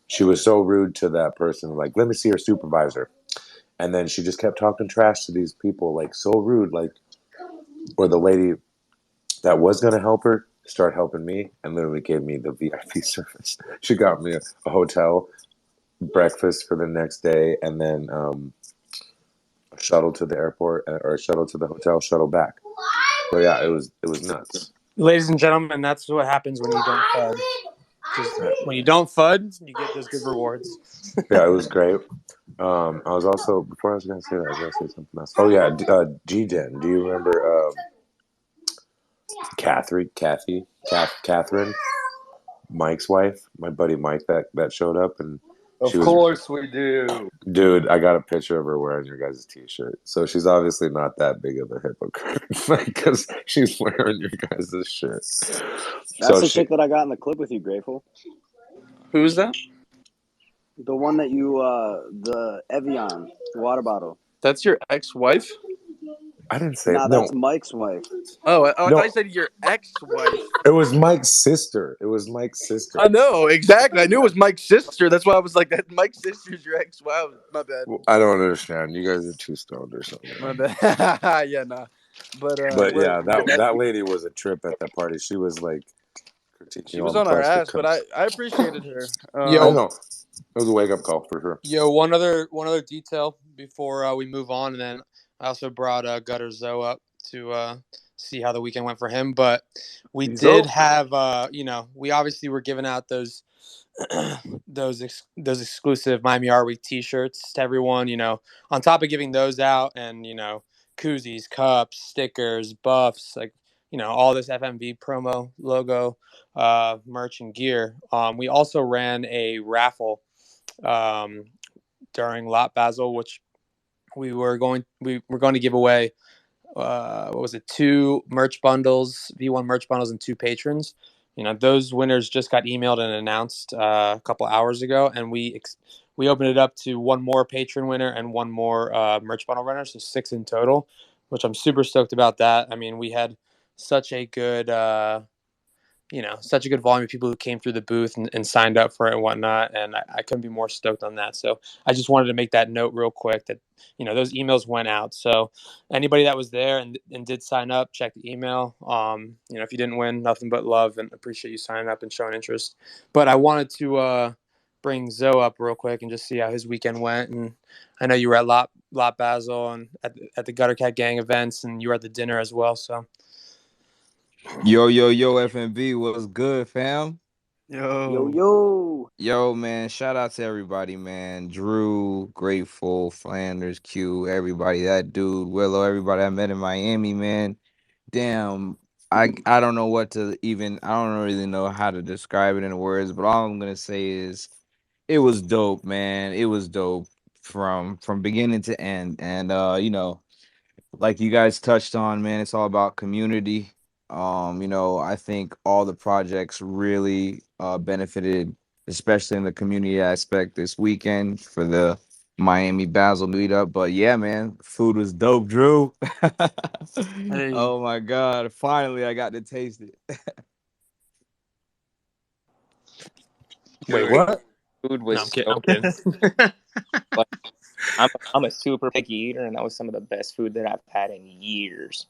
she was so rude to that person, like, let me see your supervisor. And then she just kept talking trash to these people, like, so rude, like, or the lady that was going to help her start helping me and literally gave me the VIP service. She got me a hotel, breakfast for the next day, and then a shuttle to the airport, or a shuttle to the hotel, shuttle back. So yeah, it was nuts. Ladies and gentlemen, that's what happens when you don't FUD. When you don't FUD, you get those good rewards. Yeah, it was great. I was also, before I was going to say that, I was going to say something else. Oh yeah, G-Den. Do you remember Catherine, Mike's wife, my buddy Mike that showed up, and Of course we do. Dude, I got a picture of her wearing your guys' t-shirt. So she's obviously not that big of a hypocrite because she's wearing your guys' shirt. That's the chick that I got in the clip with you, Grateful. Who's that? The one that you, the Evian water bottle. That's your ex-wife? I didn't say no. That's Mike's wife. Oh, I thought you said your ex-wife. It was Mike's sister. I know, exactly. I knew it was Mike's sister. That's why I was like, that Mike's sister's your ex-wife. My bad. Well, I don't understand. You guys are too stoned or something. My bad. Yeah, nah. But yeah, that lady was a trip at that party. She was like critiquing. She was on our ass, but I appreciated her. I know. It was a wake-up call for her. Yo, one other detail before we move on, and then I also brought Gutter Zoe up to see how the weekend went for him. But we did have, we obviously were giving out those those exclusive Miami Art Week T-shirts to everyone. On top of giving those out, and koozies, cups, stickers, buffs, like all this FMV promo logo, merch and gear. We also ran a raffle during Lot Basel, which we were going to give away what was it, 2 merch bundles, V1 merch bundles, and 2 patrons. Those winners just got emailed and announced a couple hours ago, and we opened it up to 1 more patron winner and 1 more merch bundle winner, so 6 in total, which I'm super stoked about that. I mean, we had such a good such a good volume of people who came through the booth and signed up for it and whatnot. And I couldn't be more stoked on that. So I just wanted to make that note real quick that, those emails went out. So anybody that was there and did sign up, check the email. If you didn't win, nothing but love, and appreciate you signing up and showing interest. But I wanted to bring Zoe up real quick and just see how his weekend went. And I know you were at Lot Basel and at the Gutter Cat Gang events, and you were at the dinner as well. So. Yo, FMV, what's good, fam? Yo, man, shout out to everybody, man. Drew, Grateful, Flanders, Q, everybody, that dude, Willow, everybody I met in Miami, man. Damn, I don't know I don't really know how to describe it in words, but all I'm gonna say is it was dope, man. It was dope from beginning to end. And like you guys touched on, man, it's all about community. I think all the projects really benefited, especially in the community aspect this weekend for the Miami Basel meetup. But yeah, man, food was dope, Drew. Hey, Oh my God. Finally I got to taste it. Wait, Dude, what? Food No, was I'm kidding. so I'm kidding. like I'm a super picky eater, and that was some of the best food that I've had in years.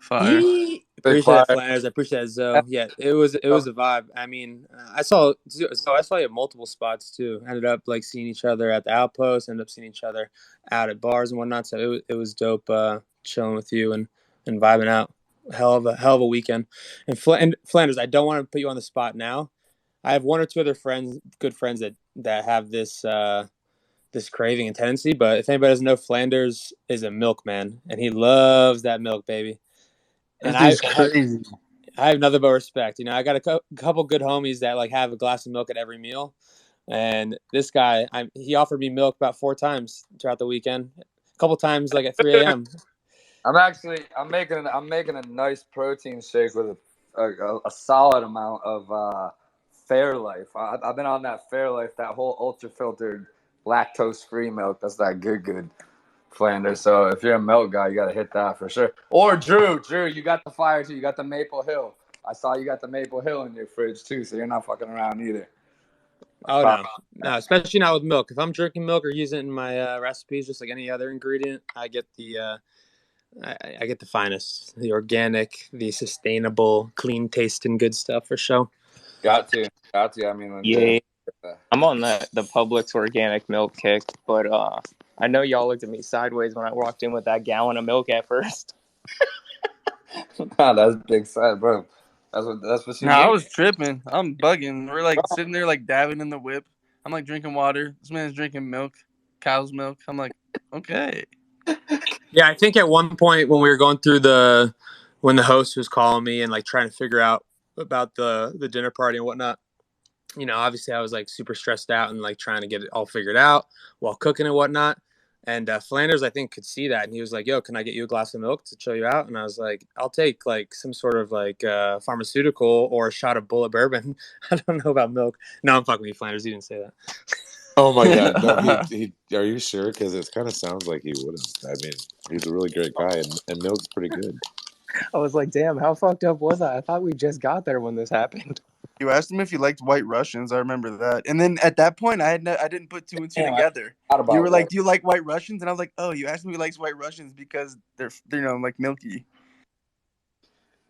fire. Yee. big Appreciate fire. that, Flyers. I appreciate that, Zoe. Yeah, it was a vibe. I mean, I saw you at multiple spots too. Ended up like seeing each other at the Outpost. Ended up seeing each other out at bars and whatnot. So it was dope chilling with you and vibing out. Hell of a weekend. And Flanders, I don't want to put you on the spot now. I have one or two other friends, good friends that have this craving and tendency. But if anybody doesn't know, Flanders is a milkman, and he loves that milk, baby. This And dude's crazy. I have nothing but respect. You know, I got a couple good homies that like have a glass of milk at every meal, and this guy, he offered me milk about 4 times throughout the weekend, a couple times like at 3 a.m. I'm making a nice protein shake with a solid amount of Fairlife. I've been on that Fairlife, that whole ultra filtered lactose free milk. That's that good Flanders. So if you're a milk guy, you got to hit that for sure. Or Drew, you got the fire too. You got the Maple Hill. I saw you got the Maple Hill in your fridge too, so you're not fucking around either. I Oh promise. no, especially not with milk. If I'm drinking milk or using it in my recipes, just like any other ingredient, I get I get the finest, the organic, the sustainable, clean tasting good stuff for sure. Got to. I mean, legit. Yeah, I'm on the Publix organic milk kick, but I know y'all looked at me sideways when I walked in with that gallon of milk at first. Nah, that's big sad, bro. That's what you Nah, I need. was tripping. I'm bugging. We're like sitting there like dabbing in the whip. I'm like drinking water. This man's drinking milk, cow's milk. I'm like, okay. Yeah, I think at one point when we were going through when the host was calling me and like trying to figure out about the dinner party and whatnot, you know, obviously I was like super stressed out and like trying to get it all figured out while cooking and whatnot. And Flanders, I think, could see that, and he was like, "Yo, can I get you a glass of milk to chill you out?" And I was like, "I'll take like some sort of like pharmaceutical or a shot of bullet bourbon." I don't know about milk. No, I'm fucking with you, Flanders. You didn't say that. Oh my God, no, he are you sure? Because it kind of sounds like he would have. I mean, he's a really great guy, and milk's pretty good. I was like, damn, how fucked up was I? I thought we just got there when this happened. You asked him if he liked White Russians. I remember that. And then at that point, I didn't put two and two Damn, I together. forgot You about were what. like, "Do you like White Russians?" And I was like, "Oh, you asked me if he likes White Russians because they're like milky."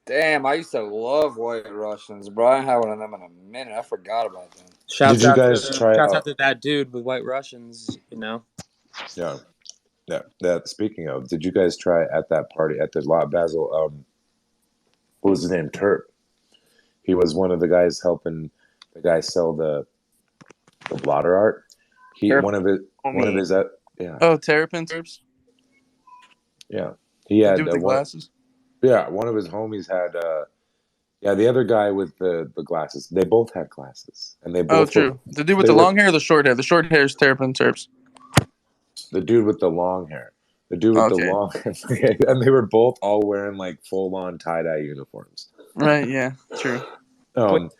Damn, I used to love White Russians, bro. I ain't had one of them in a minute. I forgot about them. Did you guys try Shouts out? out to that dude with White Russians. You know. Yeah, yeah. That speaking of, did you guys try at that party at the Lot Basel? What was his name? Turp. He was one of the guys helping the guy sell the blotter art. He Sure, one of homie. his yeah, Oh, Terrapin Terps? yeah. He The dude had with the one. glasses? Yeah, one of his homies had yeah, the other guy with the glasses. They both had glasses, and they Oh, both were true. The dude with they the were long hair or the short hair? The short hair is Terrapin Terps. the dude with the long hair. The dude with the Okay. long hair. And they were both all wearing like full on tie dye uniforms. Right, yeah. True. Wait, Um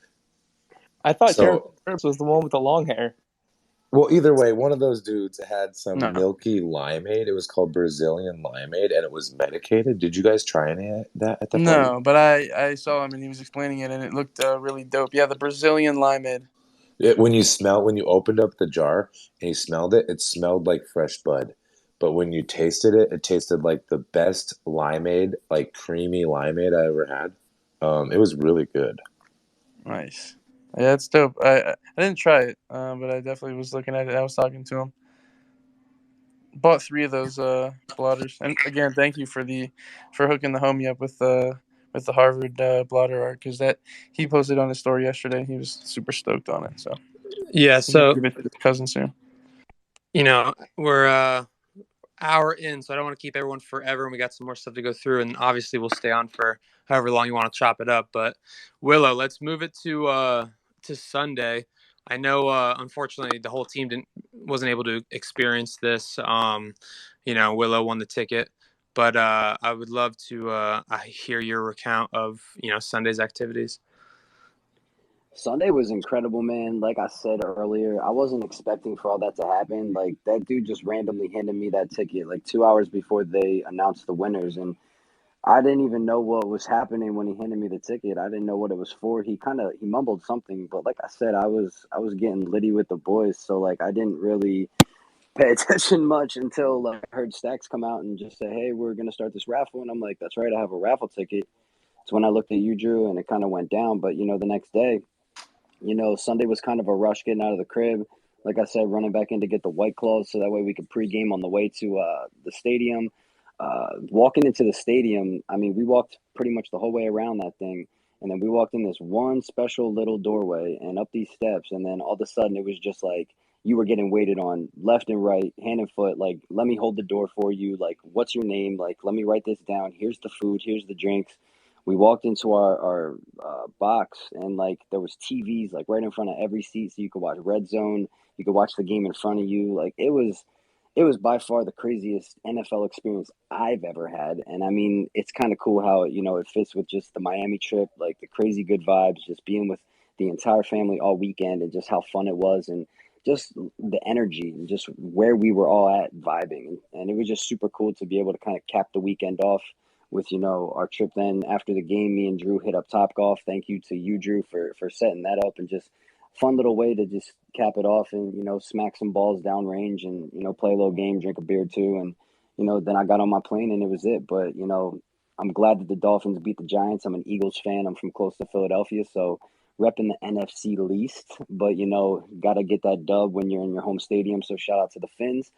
I thought Terrence so was the one with the long hair. well, either way, one of those dudes had some No. milky limeade. It was called Brazilian limeade, and it was medicated. Did you guys try any of that at the party? No, but I saw him and he was explaining it and it looked really dope. Yeah, the Brazilian limeade. When you opened up the jar and you smelled it, it smelled like fresh bud. But when you tasted it, it tasted like the best limeade, like creamy limeade I ever had. It was really good. Nice. Yeah, it's dope. I didn't try it, but I definitely was looking at it. I was talking to him. Bought 3 of those blotters. And again, thank you for hooking the homie up with the Harvard blotter art because that he posted on his story yesterday. He was super stoked on it. So Yeah. he's gonna So give it to his cousin soon. you know we're hour in, so I don't want to keep everyone forever, and we got some more stuff to go through, and obviously we'll stay on for however long you want to chop it up. But Willow, let's move it to Sunday. I know, unfortunately, the whole team wasn't able to experience this. Willow won the ticket, but I would love to hear your recount of Sunday's activities. Sunday was incredible, man. Like I said earlier, I wasn't expecting for all that to happen. Like that dude just randomly handed me that ticket like 2 hours before they announced the winners, and I didn't even know what was happening when he handed me the ticket. I didn't know what it was for. He mumbled something, but like I said, I was getting litty with the boys, so like I didn't really pay attention much until like I heard Stacks come out and just say, "Hey, we're gonna start this raffle," and I'm like, "That's right, I have a raffle ticket." It's when I looked at you, Drew, and it kind of went down. But the next day, Sunday was kind of a rush getting out of the crib. Like I said, running back in to get the White Claws so that way we could pregame on the way to the stadium. Walking into the stadium, I mean, we walked pretty much the whole way around that thing. And then we walked in this one special little doorway and up these steps. And then all of a sudden, it was just like you were getting waited on left and right, hand and foot. Like, let me hold the door for you. Like, what's your name? Like, let me write this down. Here's the food. Here's the drinks. We walked into our box, and like there was TVs like right in front of every seat, so you could watch Red Zone. You could watch the game in front of you. Like it was by far the craziest NFL experience I've ever had. And I mean, it's kind of cool how it fits with just the Miami trip, like the crazy good vibes, just being with the entire family all weekend, and just how fun it was, and just the energy, and just where we were all at vibing. And it was just super cool to be able to kind of cap the weekend off with our trip. Then after the game, me and Drew hit up Top Golf. Thank you to you, Drew, for setting that up, and just fun little way to just cap it off and smack some balls down range, and play a little game, drink a beer too. And then I got on my plane and it was it. But I'm glad that the Dolphins beat the Giants. I'm an Eagles fan. I'm from close to Philadelphia, so repping the NFC least, but gotta get that dub when you're in your home stadium. So shout out to the Finns.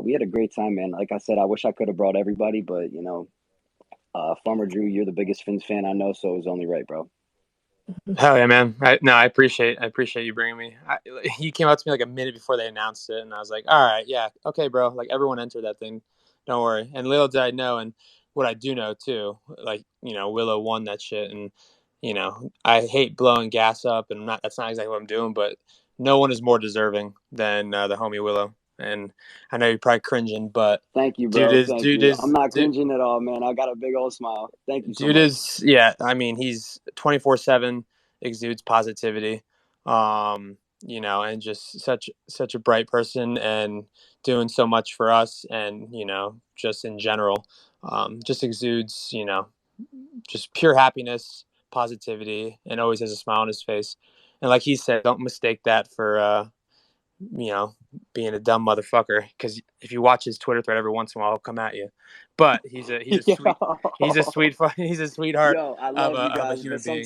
We had a great time, man. Like I said, I wish I could have brought everybody, but Farmer Drew, you're the biggest Finns fan I know, so it was only right, bro. Hell yeah, man! I appreciate you bringing me. He came up to me like a minute before they announced it, and I was like, "All right, yeah, okay, bro. Like everyone entered that thing. Don't worry." And little did I know, and what I do know too, like Willow won that shit, and I hate blowing gas up, and that's not exactly what I'm doing, but no one is more deserving than the homie Willow. And I know you're probably cringing, but Thank you, dude bro. is Thank dude you. I'm is not dude, cringing at all, man. I got a big old smile. Thank you so Dude much. is, yeah, I mean, he's 24/7, exudes positivity. And just such a bright person, and doing so much for us, and just in general, just exudes, just pure happiness, positivity, and always has a smile on his face. And like he said, don't mistake that for you know, being a dumb motherfucker. Because if you watch his Twitter thread every once in a while, he'll come at you. But he's a sweetheart Yo, I of love you a guys, human but being.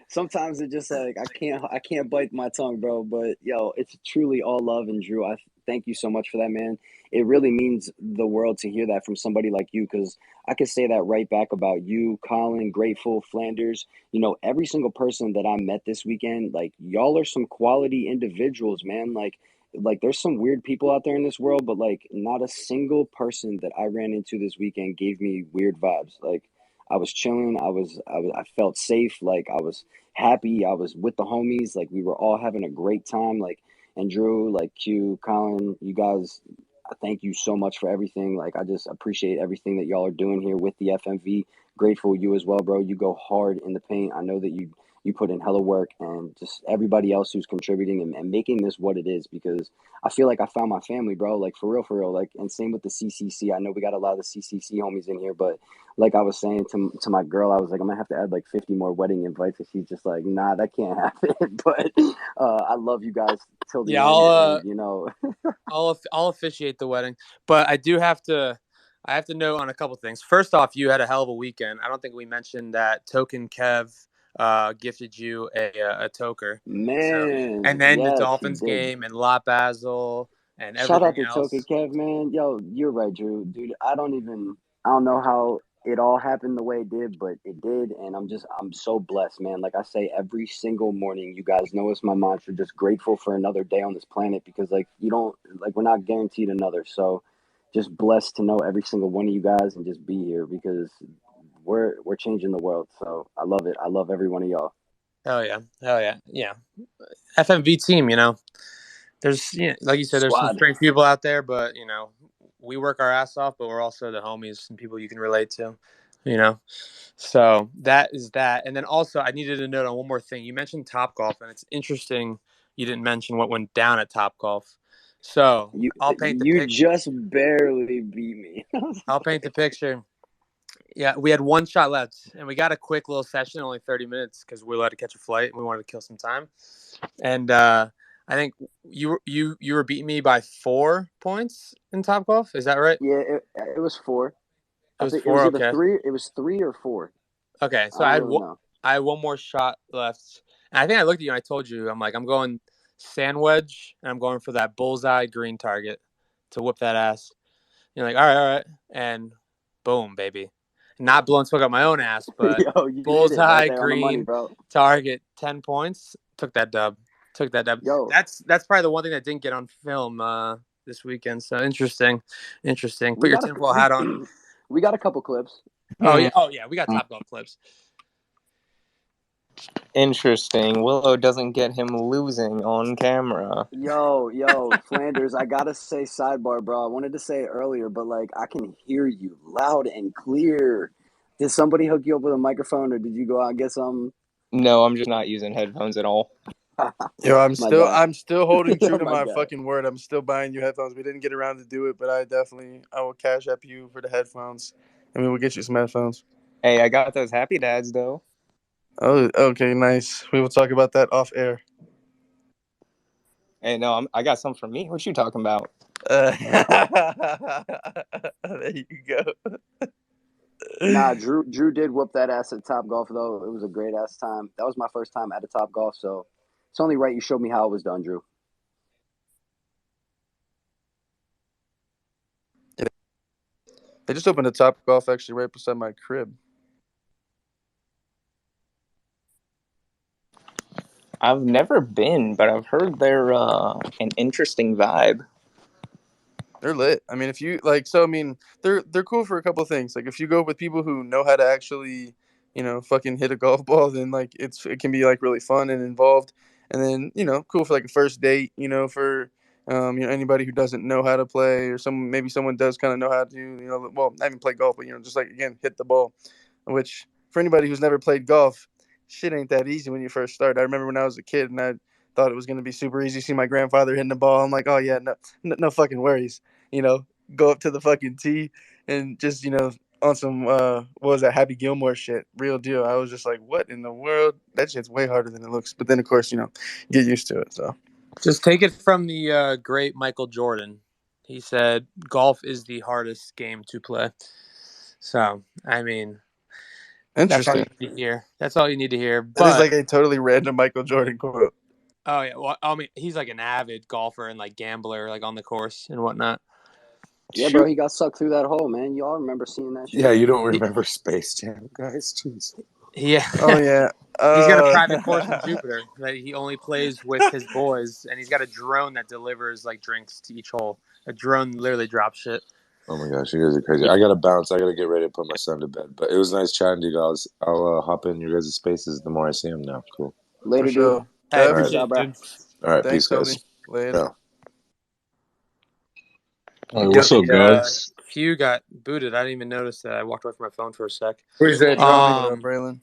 sometimes it's just like I can't bite my tongue, bro. But yo, it's truly all love. And Drew, I thank you so much for that, man. It really means the world to hear that from somebody like you, because I could say that right back about you, Colin, Grateful, Flanders. Every single person that I met this weekend, like y'all are some quality individuals, man. Like there's some weird people out there in this world, but like not a single person that I ran into this weekend gave me weird vibes. Like I was chilling, I felt safe, like I was happy, I was with the homies, like we were all having a great time. Like, and Drew, like Q, Colin, you guys, I thank you so much for everything. Like I just appreciate everything that y'all are doing here with the FMV. Grateful, you as well, bro. You go hard in the paint. I know that you put in hella work, and just everybody else who's contributing, and making this what it is, because I feel like I found my family, bro. Like for real, for real. Like, and same with the CCC. I know we got a lot of the CCC homies in here, but like I was saying to my girl, I was like, I'm gonna have to add like 50 more wedding invites, and she's just like, nah, that can't happen. But I love you guys till the Yeah, end, and I'll officiate the wedding, but I have to note on a couple things. First off, you had a hell of a weekend. I don't think we mentioned that Token Kev gifted you a toker. So, and man, then the yes, he Dolphins did. game and Lot Basel and Shout out everything to Token else. Kev, man. Yo, you're right, Drew. Dude, I don't know how it all happened the way it did, but it did. And I'm so blessed, man. Like I say every single morning, you guys know it's my mantra, just grateful for another day on this planet, because like we're not guaranteed another. So just blessed to know every single one of you guys and just be here, because we're changing the world. So I love it. I love every one of y'all. Hell yeah. Yeah. FMV team, there's, like you said, there's some Squad. strange people out there, but we work our ass off, but we're also the homies and people you can relate to, you know. So that is that. And then also, I needed to note on one more thing. You mentioned Top Golf, and it's interesting you didn't mention what went down at Top Golf. So You I'll paint the you picture. just barely beat me. I'll paint the picture. Yeah, we had one shot left, and we got a quick little session, only 30 minutes, because we were allowed to catch a flight, and we wanted to kill some time. And I think you were beating me by 4 points in Top Golf. Is that right? Yeah, it was four. It I was think it four. was either Okay. three. It was three or four. Okay. I So don't really know. I had one more shot left, and I think I looked at you and I told you I'm like I'm going sand wedge, and I'm going for that bullseye green target to whoop that ass. You're like, all right, and boom, baby. Not blowing smoke up my own ass, but Yo, you hit it right bullseye there on the money, green bro. target, 10 points. Took that dub. Took that dub. Yo, That's probably the one thing that didn't get on film this weekend. So interesting. Put we your got tinfoil hat on. we got a couple clips. Oh yeah, we got Top Golf clips. Interesting. Willow doesn't get him losing on camera. Yo, Flanders, I gotta say sidebar, bro. I wanted to say it earlier, but like I can hear you loud and clear. Did somebody hook you up with a microphone, or did you go out and get some? No, I'm just not using headphones at all. Yo, I'm My still God. I'm still holding true Oh to my my God. fucking word. I'm still buying you headphones. We didn't get around to do it, but I will cash app you for the headphones, and we will get you some headphones. Hey, I got those happy dads though. Oh, okay, nice. We will talk about that off air. Hey, no, I got some for me. What you talking about? Uh, there you go. Nah, Drew did whoop that ass at Top Golf though. It was a great ass time. That was my first time at a Top Golf, so it's only right you showed me how it was done, Drew. They just opened a Top Golf actually right beside my crib. I've never been, but I've heard they're an interesting vibe. They're lit. I mean, if you like, so I mean, they're cool for a couple of things. Like, if you go with people who know how to actually, fucking hit a golf ball, then like it can be like really fun and involved. And then cool for like a first date. For anybody who doesn't know how to play, or maybe someone does kind of know how to, well, not even play golf, but just like again hit the ball. Which for anybody who's never played golf, shit ain't that easy when you first start. I remember when I was a kid and I thought it was gonna be super easy. See my grandfather hitting the ball. I'm like, oh yeah, no fucking worries. you know, go up to the fucking tee and just, on some what was that, Happy Gilmore shit, real deal. I was just like, what in the world? That shit's way harder than it looks. But then of course, get used to it. So Just take it from the great Michael Jordan. He said golf is the hardest game to play. So I mean, that's all you interesting. need to hear. That's all you need to hear. That is But like a totally random Michael Jordan quote. oh yeah, well, I mean, he's like an avid golfer and like gambler, like on the course and whatnot. Yeah, bro, he got sucked through that hole, man. Y'all remember seeing that Yeah, shit? you don't He, remember Space Jam, guys? Jeez. yeah, Oh yeah. he's got a private course in Jupiter that he only plays with his boys, and he's got a drone that delivers like drinks to each hole. A drone literally drops shit. Oh my gosh, you guys are crazy. I gotta bounce. I gotta get ready to put my son to bed. But it was nice chatting to you guys. I'll hop in your guys' spaces the more I see him now. Cool. For Later, dude. sure. Hey, All right. Peace appreciate out, it, bro. dude. All right. Peace, Thanks, guys. homie. Later. Yeah. Hey, Yo, what's up, guys? Q got booted. I didn't even notice that. I walked away from my phone for a sec. Appreciate it, What Johnny. up, Braylon?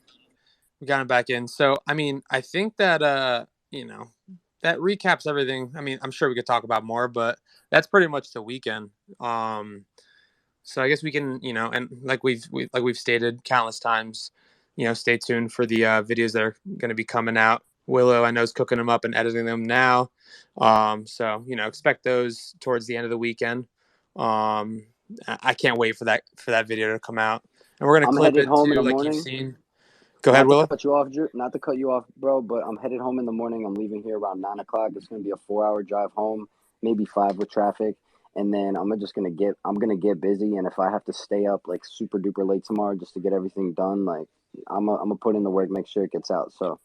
We got him back in. So, I mean, I think that that recaps everything. I mean, I'm sure we could talk about more, but that's pretty much the weekend. So I guess we can, and like we've stated countless times, stay tuned for the videos that are going to be coming out. Willow, I know, is cooking them up and editing them now. So expect those towards the end of the weekend. I can't wait for that video to come out, and we're gonna I'm clip headed it home in too, the like you've morning. seen. Go ahead, Not to Willow. cut you off, Drew. Not to cut you off, bro. But I'm headed home in the morning. I'm leaving here around 9 o'clock. It's gonna be a 4 hour drive home, maybe 5 with traffic, and then I'm gonna get busy. And if I have to stay up like super duper late tomorrow just to get everything done, like I'm gonna put in the work, make sure it gets out. So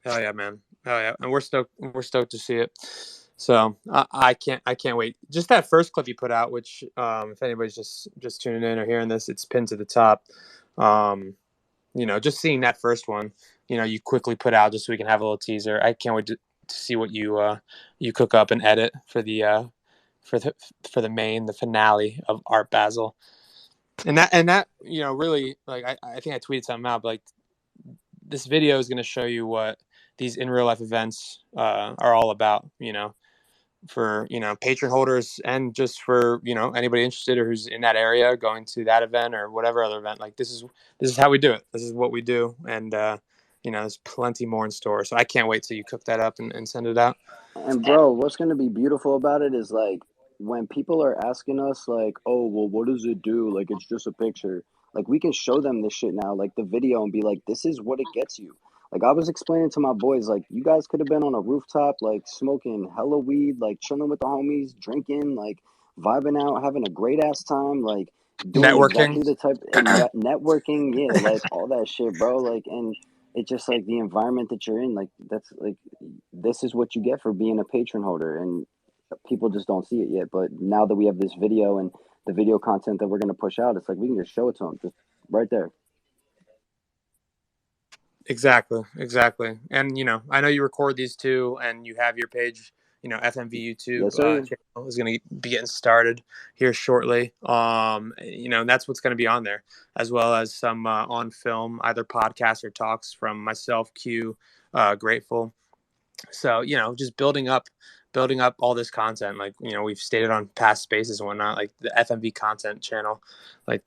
Hell yeah, man. Hell yeah, and we're stoked. We're stoked to see it. So I can't wait. Just that first clip you put out, which if anybody's just tuning in or hearing this, it's pinned to the top. Just seeing that first one you quickly put out just so we can have a little teaser. I can't wait to see what you cook up and edit for the the finale of Art Basel. And that really, like, I think I tweeted something out, but like, this video is going to show you what these in real life events are all about, for patron holders, and just for anybody interested or who's in that area going to that event or whatever other event. Like, this is how we do it. This is what we do. And there's plenty more in store, so I can't wait till you cook that up and send it out. And bro, what's gonna be beautiful about it is like when people are asking us like, "Oh, well, what does it do?" Like it's just a picture. Like we can show them this shit now, like the video, and be like, "This is what it gets you." Like I was explaining to my boys, like you guys could have been on a rooftop, like smoking hella weed, like chilling with the homies, drinking, like vibing out, having a great ass time, like doing Networking. exactly the type and networking, yeah, like all that shit, bro. Like and it's just like the environment that you're in, like that's like this is what you get for being a patron holder, and people just don't see it yet. But now that we have this video and the video content that we're going to push out, it's like we can just show it to them just right there. Exactly. And I know you record these too, and you have your page. FMV YouTube Yes sir. channel is going to be getting started here shortly. And that's what's going to be on there, as well as some on film, either podcasts or talks from myself, Q, Grateful. So just building up all this content, like we've stated on past spaces and whatnot, like the FMV content channel, like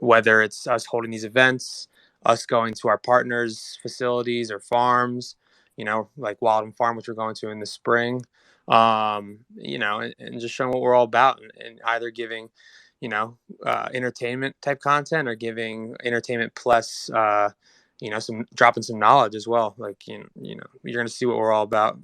whether it's us holding these events, us going to our partners facilities or farms, like Wildham Farm, which we're going to in the spring, and just showing what we're all about, and either giving entertainment type content or giving entertainment plus some dropping some knowledge as well. Like you're gonna see what we're all about.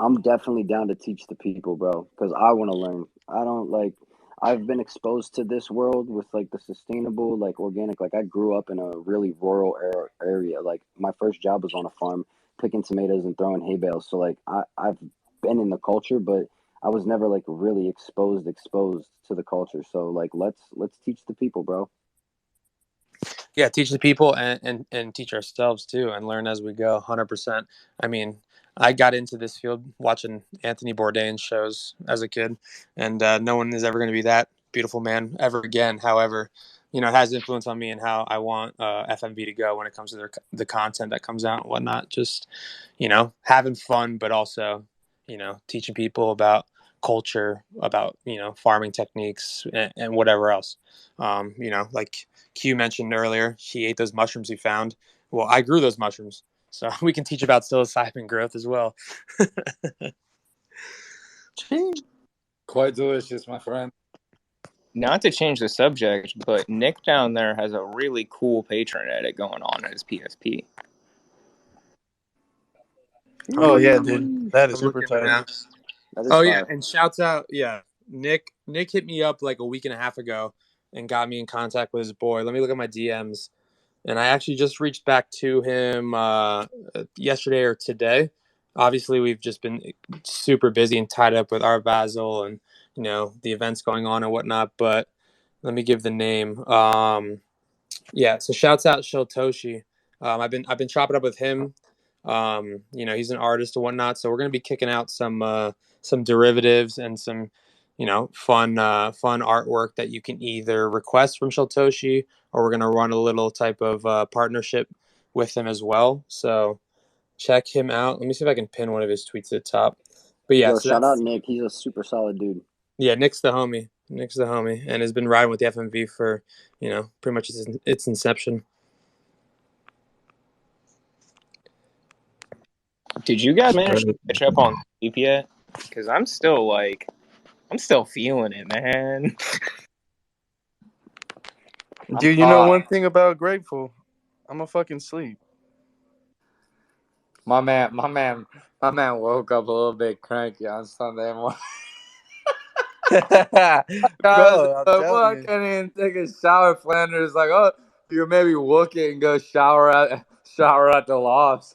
I'm definitely down to teach the people, bro, because I want to learn. I don't like. I've been exposed to this world with like the sustainable, like organic. Like I grew up in a really rural area. Like my first job was on a farm, picking tomatoes and throwing hay bales. So like I've been in the culture, but I was never like really exposed to the culture. So like let's teach the people, bro. Yeah, teach the people and teach ourselves too, and learn as we go. 100%. I mean, I got into this field watching Anthony Bourdain shows as a kid, and no one is ever going to be that beautiful man ever again. However, it has influence on me and how I want FMV to go when it comes to the content that comes out and whatnot. Just having fun, but also teaching people about culture, about farming techniques, and whatever else. Like Q mentioned earlier, he ate those mushrooms he found. Well, I grew those mushrooms, so we can teach about psilocybin growth as well. Quite delicious, my friend. Not to change the subject, but Nick down there has a really cool patron edit going on at his PSP. Oh yeah, dude, that is I'm super looking tight. now. That is Oh yeah, fire. and shouts out, yeah, Nick. Nick hit me up like a week and a half ago and got me in contact with his boy. Let me look at my DMs, and I actually just reached back to him yesterday or today. Obviously, we've just been super busy and tied up with Art Basel and the events going on and whatnot. But let me give the name. Yeah, so shouts out Shiltoshi. I've been chopping up with him. He's an artist and whatnot, so we're gonna be kicking out some derivatives and some fun artwork that you can either request from Shiltoshi, or we're gonna run a little type of partnership with him as well. So check him out. Let me see if I can pin one of his tweets at the top. But yeah, Yo, so shout out that's Nick. He's a super solid dude. yeah, Nick's the homie. Nick's the homie, and has been riding with the FMV for pretty much its inception. Did you guys manage to catch up on sleep yet? Because I'm still feeling it, man. Dude, you know one thing about Grateful? I'm a fucking sleep. My man woke up a little bit cranky on Sunday morning. Bro, I'm Well, I telling you. can't even take a shower. Flanders like, oh, you maybe wook it and go shower at the lofts.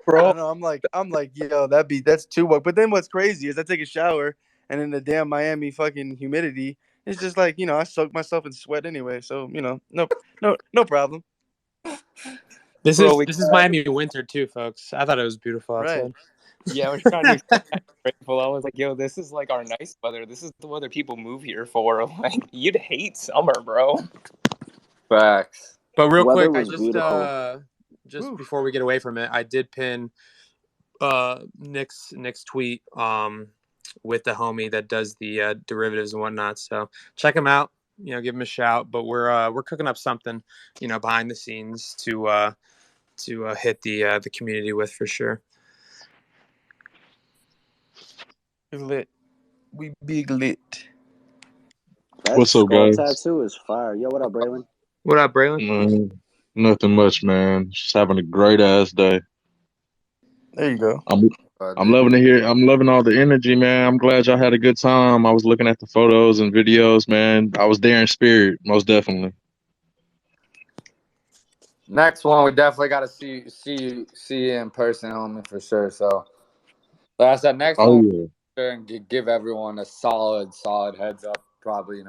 I know. I'm like, yo, that's too much. But then what's crazy is I take a shower and in the damn Miami fucking humidity, it's just like I soak myself in sweat anyway. So no problem. This Bro, is we this is Miami winter too, folks. I thought it was beautiful Right. outside. yeah, we're trying to be grateful. I was like, yo, this is like our nice weather. This is the weather people move here for. Like, you'd hate summer, bro. Facts. But real Weather quick, I was beautiful. just Whew. before we get away from it, I did pin Nick's tweet with the homie that does the derivatives and whatnot. So check him out. Give him a shout. But we're cooking up something, behind the scenes to hit the community with for sure. Lit. We big lit. That What's up, skull guys? tattoo is fire. Yo, what up, Braylon? What up, Braylon? Nothing much, man. Just having a great ass day. There you go. I'm loving to hear. I'm loving all the energy, man. I'm glad y'all had a good time. I was looking at the photos and videos, man. I was there in spirit, most definitely. Next one, we definitely got to see you in person, homie, for sure. So, like I said, next Oh one, yeah. and give everyone a solid heads up. Probably,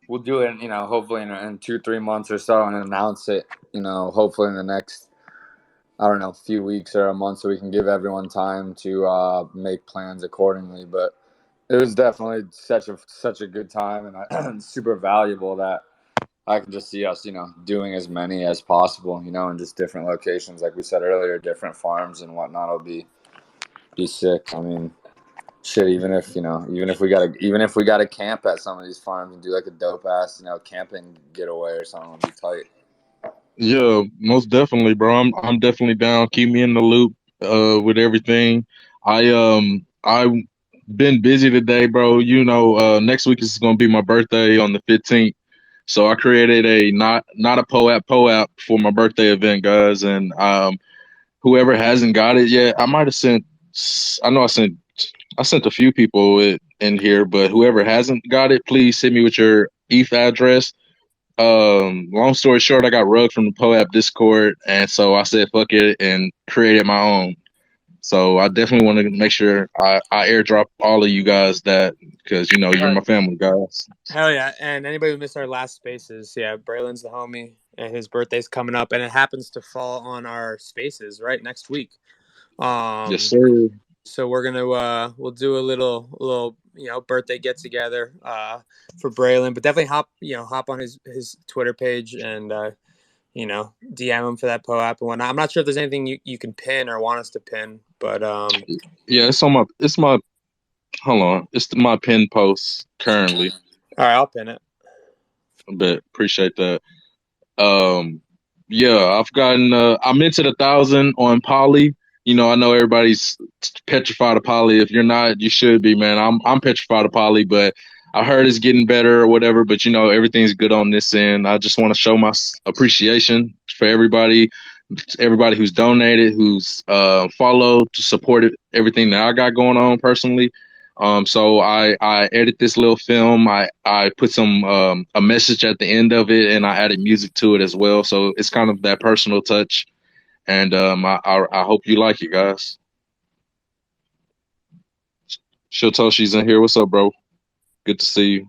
we'll do it, hopefully in 2-3 months or so, and announce it, hopefully in the next, I don't know, few weeks or a month, so we can give everyone time to make plans accordingly. But it was definitely such a good time, and super valuable that I can just see us, doing as many as possible, in just different locations, like we said earlier, different farms and whatnot. Will be sick. I mean, shit. Even if we gotta camp at some of these farms and do like a dope ass, camping getaway or something, would be tight. Yeah, most definitely, bro. I'm definitely down. Keep me in the loop with everything. I've been busy today, bro. Next week is gonna be my birthday on the 15th. So I created a not a POAP for my birthday event, guys. And whoever hasn't got it yet, I might have sent. I know I sent a few people it in here, but whoever hasn't got it, please send me with your ETH address. Long story short, I got rugged from the POAP Discord, and so I said fuck it and created my own. So I definitely want to make sure I airdrop all of you guys that, because you're my family, guys. Hell yeah. And anybody who missed our last spaces, yeah, Braylon's the homie and his birthday's coming up and it happens to fall on our spaces right next week. Yes, Um sir. so we're gonna we'll do a little birthday get together for Braylon, but definitely hop on his Twitter page and DM him for that POAP and whatnot. I'm not sure if there's anything you can pin or want us to pin, but Yeah, it's my hold on, it's my pin post currently. all right, I'll pin it. But appreciate that. Um, yeah, I'm into the 1,000 on Poly. I know everybody's petrified of Poly. If you're not, you should be, man. I'm petrified of Poly, but I heard it's getting better or whatever. But everything's good on this end. I just want to show my appreciation for everybody who's donated, who's followed, supported everything that I got going on personally. So I edit this little film. I put some a message at the end of it, and I added music to it as well. So it's kind of that personal touch, and I hope you like it, guys. Shotoshi's in here. What's up, bro? Good to see you.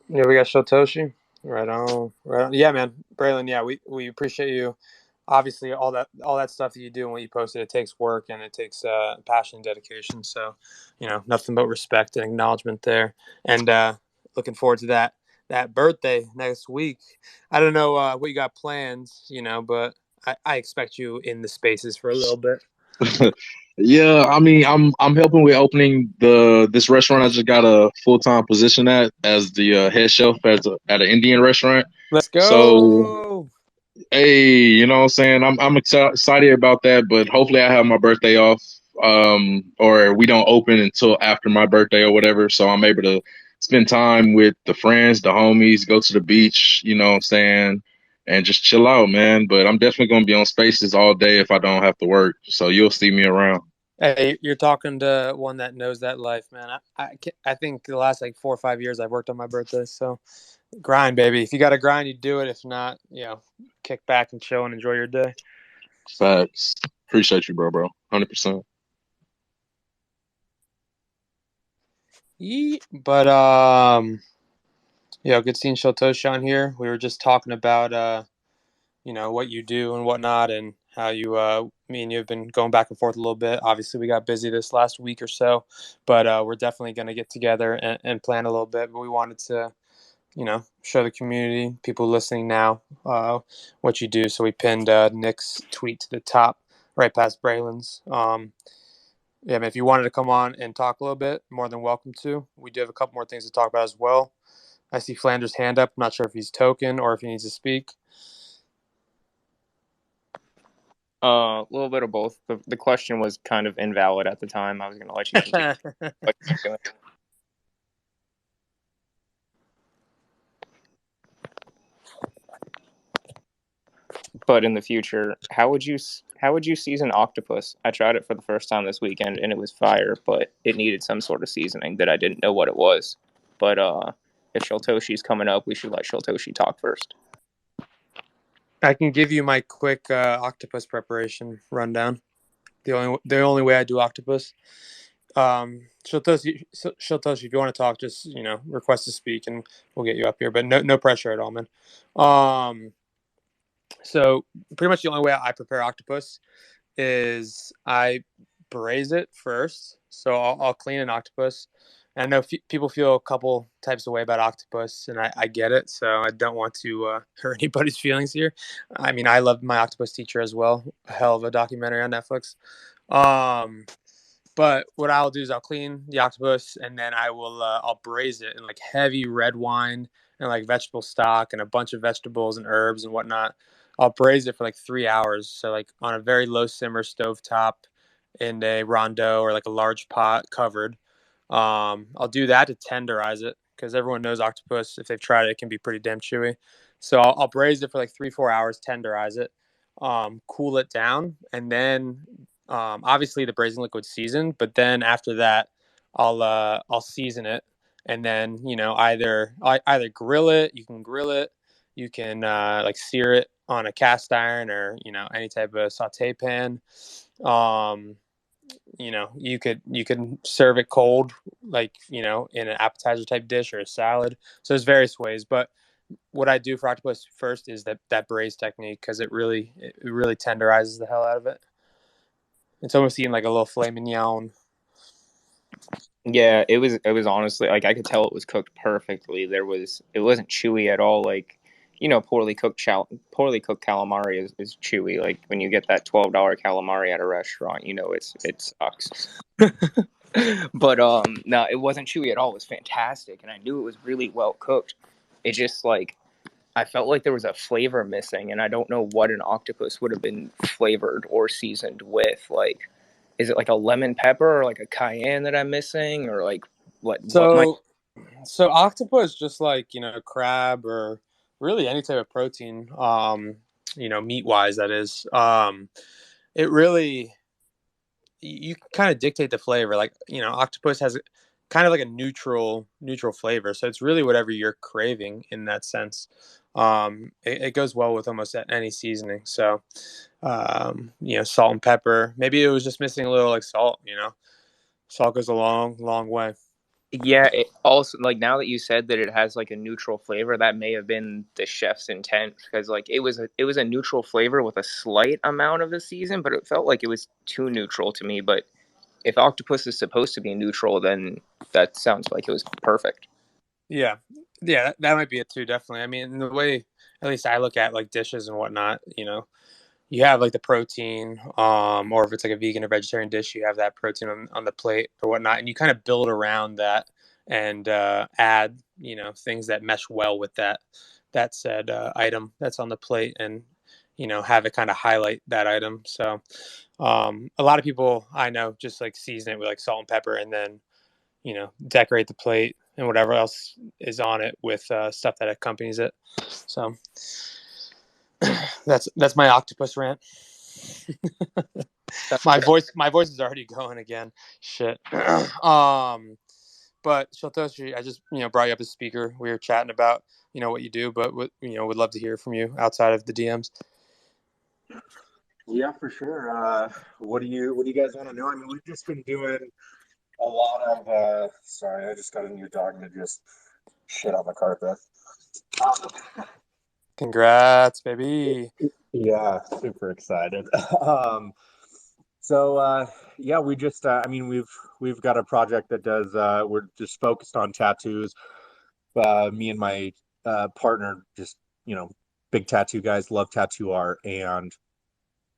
Yeah, we got Shotoshi. Right on. Right on. Yeah, man. Braylon, yeah, we appreciate you. Obviously, all that stuff that you do and what you posted, it takes work and it takes passion and dedication. So, nothing but respect and acknowledgement there. And looking forward to that birthday next week. I don't know what you got plans, but I expect you in the spaces for a little bit. Yeah, I mean, I'm helping with opening this restaurant. I just got a full-time position as the head chef at an Indian restaurant. Let's So go. hey, you know what I'm saying? I'm excited about that, but hopefully I have my birthday off, or we don't open until after my birthday or whatever, so I'm able to spend time with the friends, the homies, go to the beach, you know what I'm saying, and just chill out, man. But I'm definitely gonna be on Spaces all day if I don't have to work, so you'll see me around. Hey, you're talking to one that knows that life, man. I think the last like 4 or 5 years I've worked on my birthday, so grind, baby. If you got to grind, you do it. If not, kick back and chill and enjoy your day. Facts. Appreciate you, bro. 100%. But good seeing Shotoshi on here. We were just talking about what you do and whatnot, and how me and you have been going back and forth a little bit. Obviously, we got busy this last week or so, but we're definitely going to get together and plan a little bit. But we wanted to, show the community, people listening now, what you do. So we pinned Nick's tweet to the top, right past Braylon's. Yeah, man, if you wanted to come on and talk a little bit, more than welcome to. We do have a couple more things to talk about as well. I see Flanders' hand up. I'm not sure if he's token or if he needs to speak. A little bit of both. The question was kind of invalid at the time. I was going to let you continue. But in the future, how would you season octopus? I tried it for the first time this weekend and it was fire, but it needed some sort of seasoning that I didn't know what it was. But if Shiltoshi's coming up, we should let Shiltoshi talk first. I can give you my quick octopus preparation rundown. The only way I do octopus. Shiltoshi, if you want to talk, just request to speak and we'll get you up here. But no pressure at all, man. So pretty much the only way I prepare octopus is I braise it first. So I'll clean an octopus. And I know people feel a couple types of way about octopus, and I get it. So I don't want to hurt anybody's feelings here. I mean, I loved my octopus teacher as well. A hell of a documentary on Netflix. But what I'll do is I'll clean the octopus, and then I'll braise it in like heavy red wine and like vegetable stock and a bunch of vegetables and herbs and whatnot. I'll braise it for like 3 hours. So like on a very low simmer stovetop in a rondo or like a large pot covered. I'll do that to tenderize it because everyone knows octopus, if they've tried it, it can be pretty damn chewy. So I'll braise it for like 3-4 hours, tenderize it, cool it down, and then obviously the braising liquid seasoned. But then after that, I'll season it, and then either grill it. You can grill it. You can like sear it on a cast iron or any type of saute pan. You could serve it cold, like in an appetizer type dish or a salad. So there's various ways, but what I do for octopus first is that braise technique because it really tenderizes the hell out of it. It's almost eating like a little filet mignon. Yeah, it was honestly like I could tell it was cooked perfectly. It wasn't chewy at all. Like poorly cooked calamari is chewy. Like when you get that $12 calamari at a restaurant, it sucks. But no, it wasn't chewy at all. It was fantastic, and I knew it was really well cooked. It just like I felt like there was a flavor missing, and I don't know what an octopus would have been flavored or seasoned with. Like, is it like a lemon pepper or like a cayenne that I'm missing, or like what might? So octopus, just like crab or really any type of protein, meat wise, that is, it really you kind of dictate the flavor. Like octopus has kind of like a neutral flavor, so it's really whatever you're craving in that sense. It goes well with almost any seasoning. So salt and pepper. Maybe it was just missing a little like salt. Salt goes a long way. Yeah, it also like now that you said that it has like a neutral flavor, that may have been the chef's intent because like it was a neutral flavor with a slight amount of the season, but it felt like it was too neutral to me. But if octopus is supposed to be neutral, then that sounds like it was perfect. Yeah, that might be it too. Definitely. I mean, the way at least I look at like dishes and whatnot, you have like the protein, or if it's like a vegan or vegetarian dish, you have that protein on the plate or whatnot, and you kind of build around that and add things that mesh well with that said item that's on the plate, and have it kind of highlight that item. So a lot of people I know just like season it with like salt and pepper, and then decorate the plate and whatever else is on it with stuff that accompanies it. So that's my octopus rant. my voice is already going again. Shit. But Shaltoshi, I just brought you up as speaker. We were chatting about what you do, but would love to hear from you outside of the DMs. Yeah, for sure. What do you guys want to know? I mean, we've just been doing a lot of sorry, I just got a new dog to just shit on the carpet. Congrats, baby. Yeah, super excited. So yeah, we just I mean we've got a project that does we're just focused on tattoos. Me and my partner just, big tattoo guys, love tattoo art, and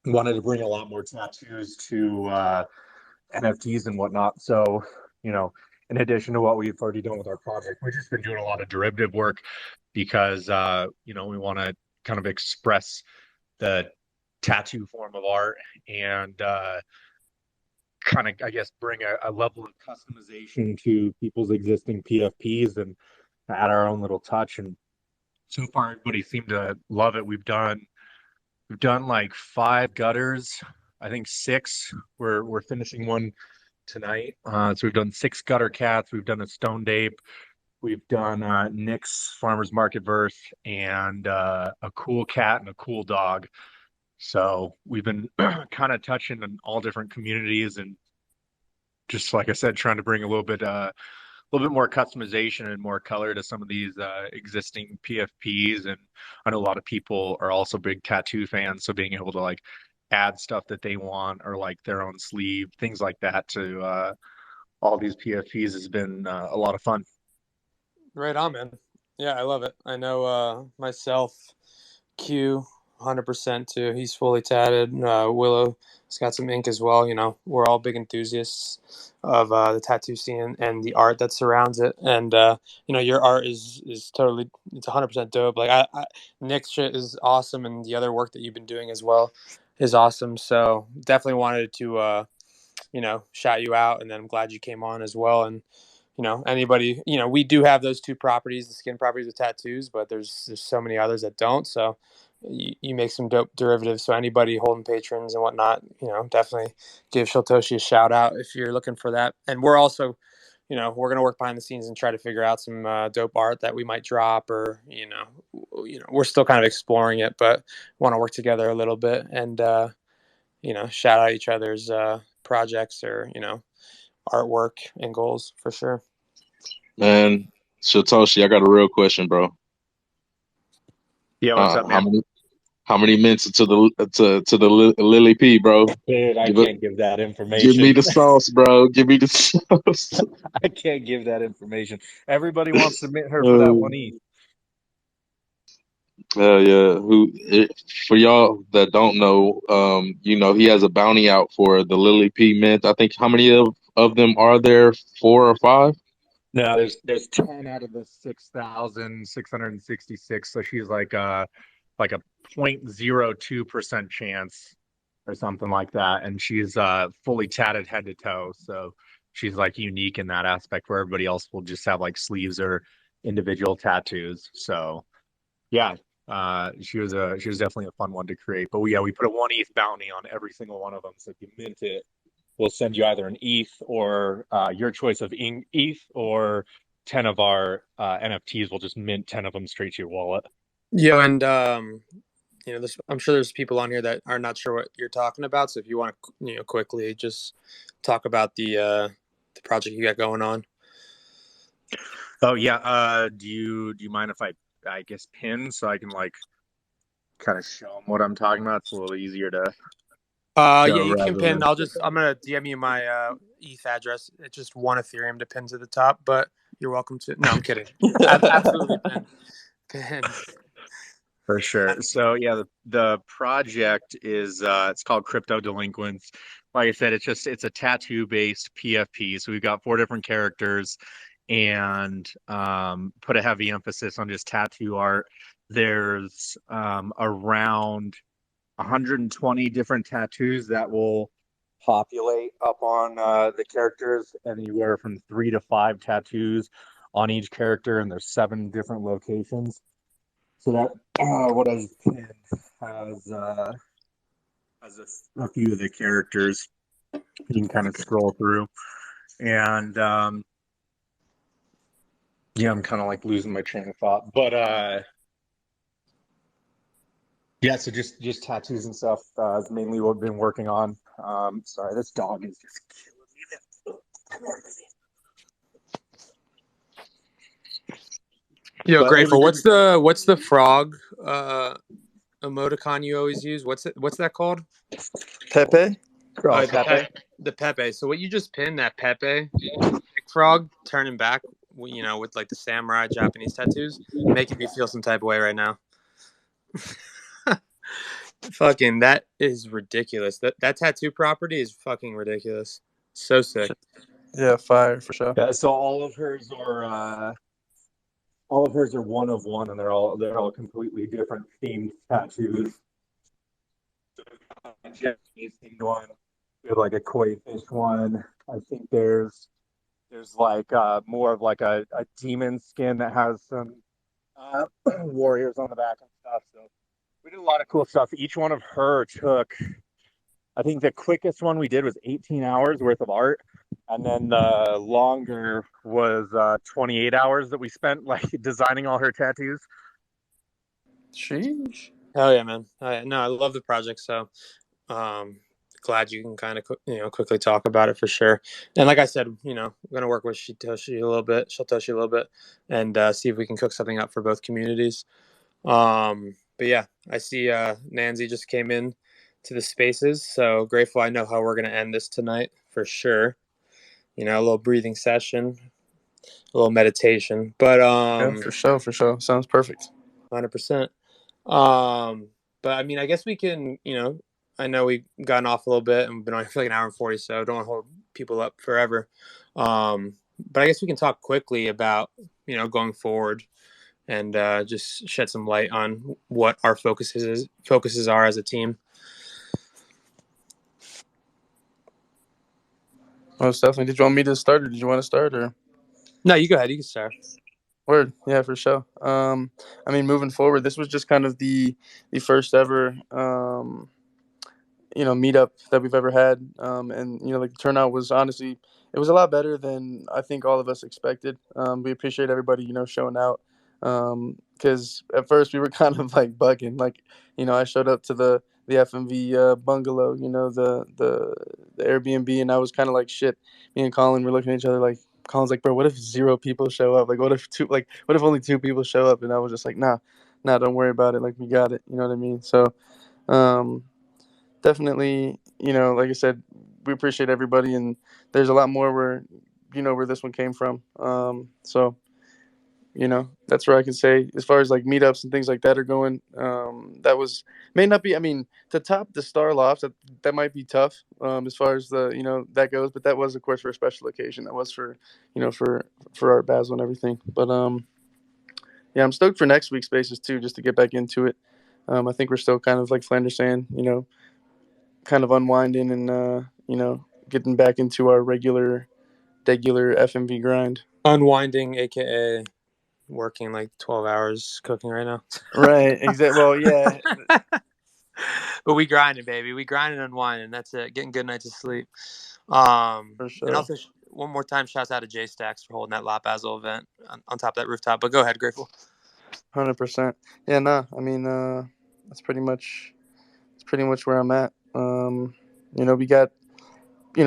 wanted to bring a lot more tattoos to NFTs and whatnot. So, in addition to what we've already done with our project, we've just been doing a lot of derivative work because we want to kind of express the tattoo form of art and kind of, I guess, bring a level of customization to people's existing PFPs and add our own little touch. And so far, everybody seemed to love it. We've done like 5 gutters, I think 6. We're finishing one tonight. So we've done 6 gutter cats. We've done a stoned ape. We've done Nick's Farmers Marketverse and a cool cat and a cool dog. So we've been kind of touching on all different communities and just like I said, trying to bring a little bit more customization and more color to some of these existing PFPs. And I know a lot of people are also big tattoo fans, so being able to like add stuff that they want or like their own sleeve, things like that to all these PFPs has been a lot of fun. Right on, man. Yeah, I love it. I know myself, Q, 100% too. He's fully tatted. Willow's got some ink as well. We're all big enthusiasts of the tattoo scene and the art that surrounds it. And your art is totally, it's 100% dope. Like Nick's shit is awesome, and the other work that you've been doing as well is awesome. So definitely wanted to shout you out, and then I'm glad you came on as well. And anybody, we do have those 2 properties, the skin properties with tattoos, but there's so many others that don't. So you make some dope derivatives. So anybody holding patrons and whatnot, definitely give Shiltoshi a shout out if you're looking for that. And we're also, we're going to work behind the scenes and try to figure out some dope art that we might drop, or, we're still kind of exploring it, but want to work together a little bit and, shout out each other's projects or, artwork and goals for sure. Man, Satoshi, I got a real question, bro. Yeah, what's up, How man? many minutes to the Lily P, bro? Dude, I Give it, can't give that give me information. the sauce, bro. Give me the sauce. I can't give that information. Everybody wants to admit her for that Uh, one E. yeah. For y'all that don't know, he has a bounty out for the Lily P mint. I think how many of them are there? 4 or 5? No, there's 10 out of the 6,666. So she's like a 0.02% chance or something like that. And she's fully tatted head to toe. So she's like unique in that aspect where everybody else will just have like sleeves or individual tattoos. So yeah, she was definitely a fun one to create. But we put a 1 ETH bounty on every single one of them. So if you mint it, we'll send you either an ETH or your choice of ETH, or 10 of our NFTs. We'll just mint 10 of them straight to your wallet. Yeah, and I'm sure there's people on here that are not sure what you're talking about. So if you want to, quickly just talk about the project you got going on. Oh yeah. Do you mind if I guess pin so I can like kind of show them what I'm talking about? It's a little easier to Yeah, show you can rather pin. than. I'm gonna DM you my ETH address. It's just 1 Ethereum to pin to the top, but you're welcome to. No, I'm kidding. Absolutely pin. For sure. So yeah, the project is it's called Crypto Delinquents. Like I said, it's a tattoo based PFP. So we've got 4 different characters and put a heavy emphasis on just tattoo art. There's around 120 different tattoos that will populate up on the characters, and anywhere from 3 to 5 tattoos on each character, and there's 7 different locations. So that what I pinned has a few of the characters. You can kind of scroll through, and yeah, I'm kind of like losing my train of thought, but yeah, so just tattoos and stuff is mainly what I've been working on. Sorry, this dog is just killing me. Yo, But grateful. everything. What's the frog emoticon you always use? What's that called? Pepe. Oh, The Pepe. the Pepe. So what you just pinned, that Pepe frog turning back, with like the samurai Japanese tattoos, making me feel some type of way right now. Fucking, that is ridiculous. That tattoo property is fucking ridiculous. So sick. Yeah, fire for sure. Yeah, so all of hers are one of one, and they're all completely different themed tattoos. So we've got a Japanese themed one. We have like a koi fish one. I think there's like more of like a demon skin that has some warriors on the back and stuff. So we did a lot of cool stuff. Each one of her took, I think the quickest one we did was 18 hours worth of art. And then the longer was 28 hours that we spent like designing all her tattoos. Sheesh. Oh yeah, man. No, I love the project. So, glad you can kind of quickly talk about it for sure. And like I said, I'm gonna work with Shitoshi a little bit, Shitoshi a little bit, and see if we can cook something up for both communities. But yeah, I see Nancy just came in to the spaces, so grateful. I know how we're gonna end this tonight for sure. A little breathing session, a little meditation, but Yeah, for sure, for sure. Sounds perfect. 100%. But I mean, I guess we can, I know we've gotten off a little bit and we've been on for like an hour and 40, so I don't want to hold people up forever. But I guess we can talk quickly about, going forward and just shed some light on what our focuses are as a team. Most definitely. Did you want me to start, or did you want to start, or? No, you go ahead. You can start. Word, yeah, for sure. I mean, moving forward, this was just kind of the first ever meetup that we've ever had, and like the turnout was honestly, it was a lot better than I think all of us expected. We appreciate everybody showing out, because at first we were kind of like bugging, like I showed up to the FMV bungalow, the Airbnb, and I was kind of like shit. Me and Colin were looking at each other like. Colin's like, bro, what if 0 people show up? Like, what if only 2 people show up? And I was just like, nah, don't worry about it. Like, we got it. You know what I mean? So, definitely, like I said, we appreciate everybody, and there's a lot more where this one came from. So, that's where I can say, as far as like meetups and things like that are going, that may not be, I mean, to top the Star Lofts, that might be tough, as far as that goes, but that was, of course, for a special occasion. That was for, for Art Basel and everything. But, yeah, I'm stoked for next week's spaces too, just to get back into it. I think we're still kind of like Flanders saying, kind of unwinding and getting back into our regular FMV grind. Unwinding, aka working like 12 hours cooking right now. Right, exactly. Well, yeah. But we grinding, baby. We grinding and unwinding. That's it. Getting good nights of sleep. For sure. And also, one more time, shouts out to J Stacks for holding that Lot Basel event on top of that rooftop. But go ahead, Grateful. 100%. Yeah, nah. I mean, that's pretty much where I'm at. We got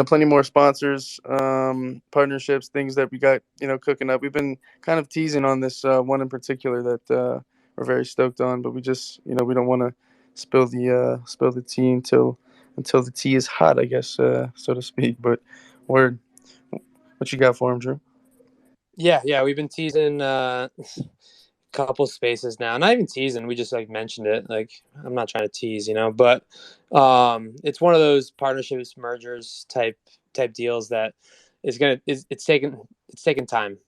plenty more sponsors, partnerships, things that we got cooking up. We've been kind of teasing on this one in particular that we're very stoked on, but we just we don't want to spill the tea until the tea is hot, I guess, so to speak. But word, what you got for him, Drew? Yeah, we've been teasing couple spaces now. Not even teasing, we just like mentioned it. Like, I'm not trying to tease, but it's one of those partnerships, mergers type deals that it's taken time.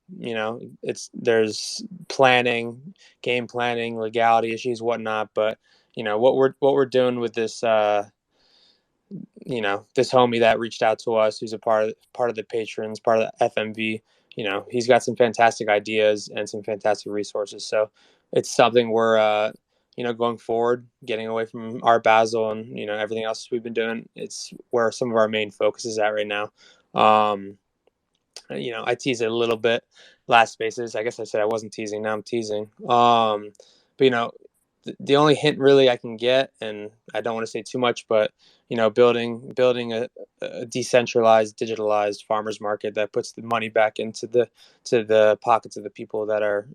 There's planning, game planning, legality issues, whatnot. But what we're doing with this this homie that reached out to us, who's a part of the patrons, part of the FMV. He's got some fantastic ideas and some fantastic resources. So it's something we're going forward, getting away from Art Basel and everything else we've been doing. It's where some of our main focus is at right now. I teased it a little bit last spaces. I guess I said I wasn't teasing. Now I'm teasing. But the only hint really I can get, and I don't want to say too much, but building a decentralized, digitalized farmers market that puts the money back into the pockets of the people that are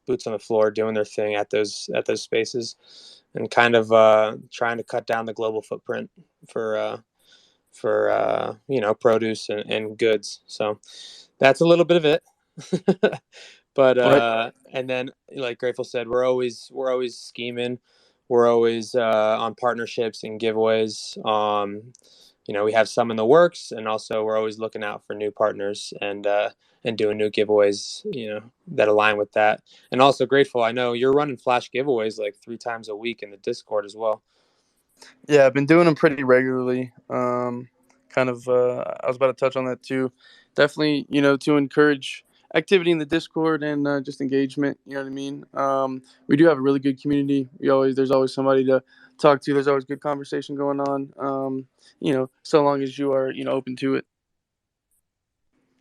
boots on the floor doing their thing at those spaces, and kind of trying to cut down the global footprint for produce and goods. So that's a little bit of it. But Right. and then, like Grateful said, we're always scheming. We're always on partnerships and giveaways. We have some in the works, and also we're always looking out for new partners and doing new giveaways, that align with that. And also Grateful, I know you're running flash giveaways like 3 times a week in the Discord as well. Yeah, I've been doing them pretty regularly. Kind of, I was about to touch on that too. Definitely, to encourage activity in the Discord and just engagement. You know what I mean? We do have a really good community. There's always somebody to talk to. There's always good conversation going on. So long as you are, open to it.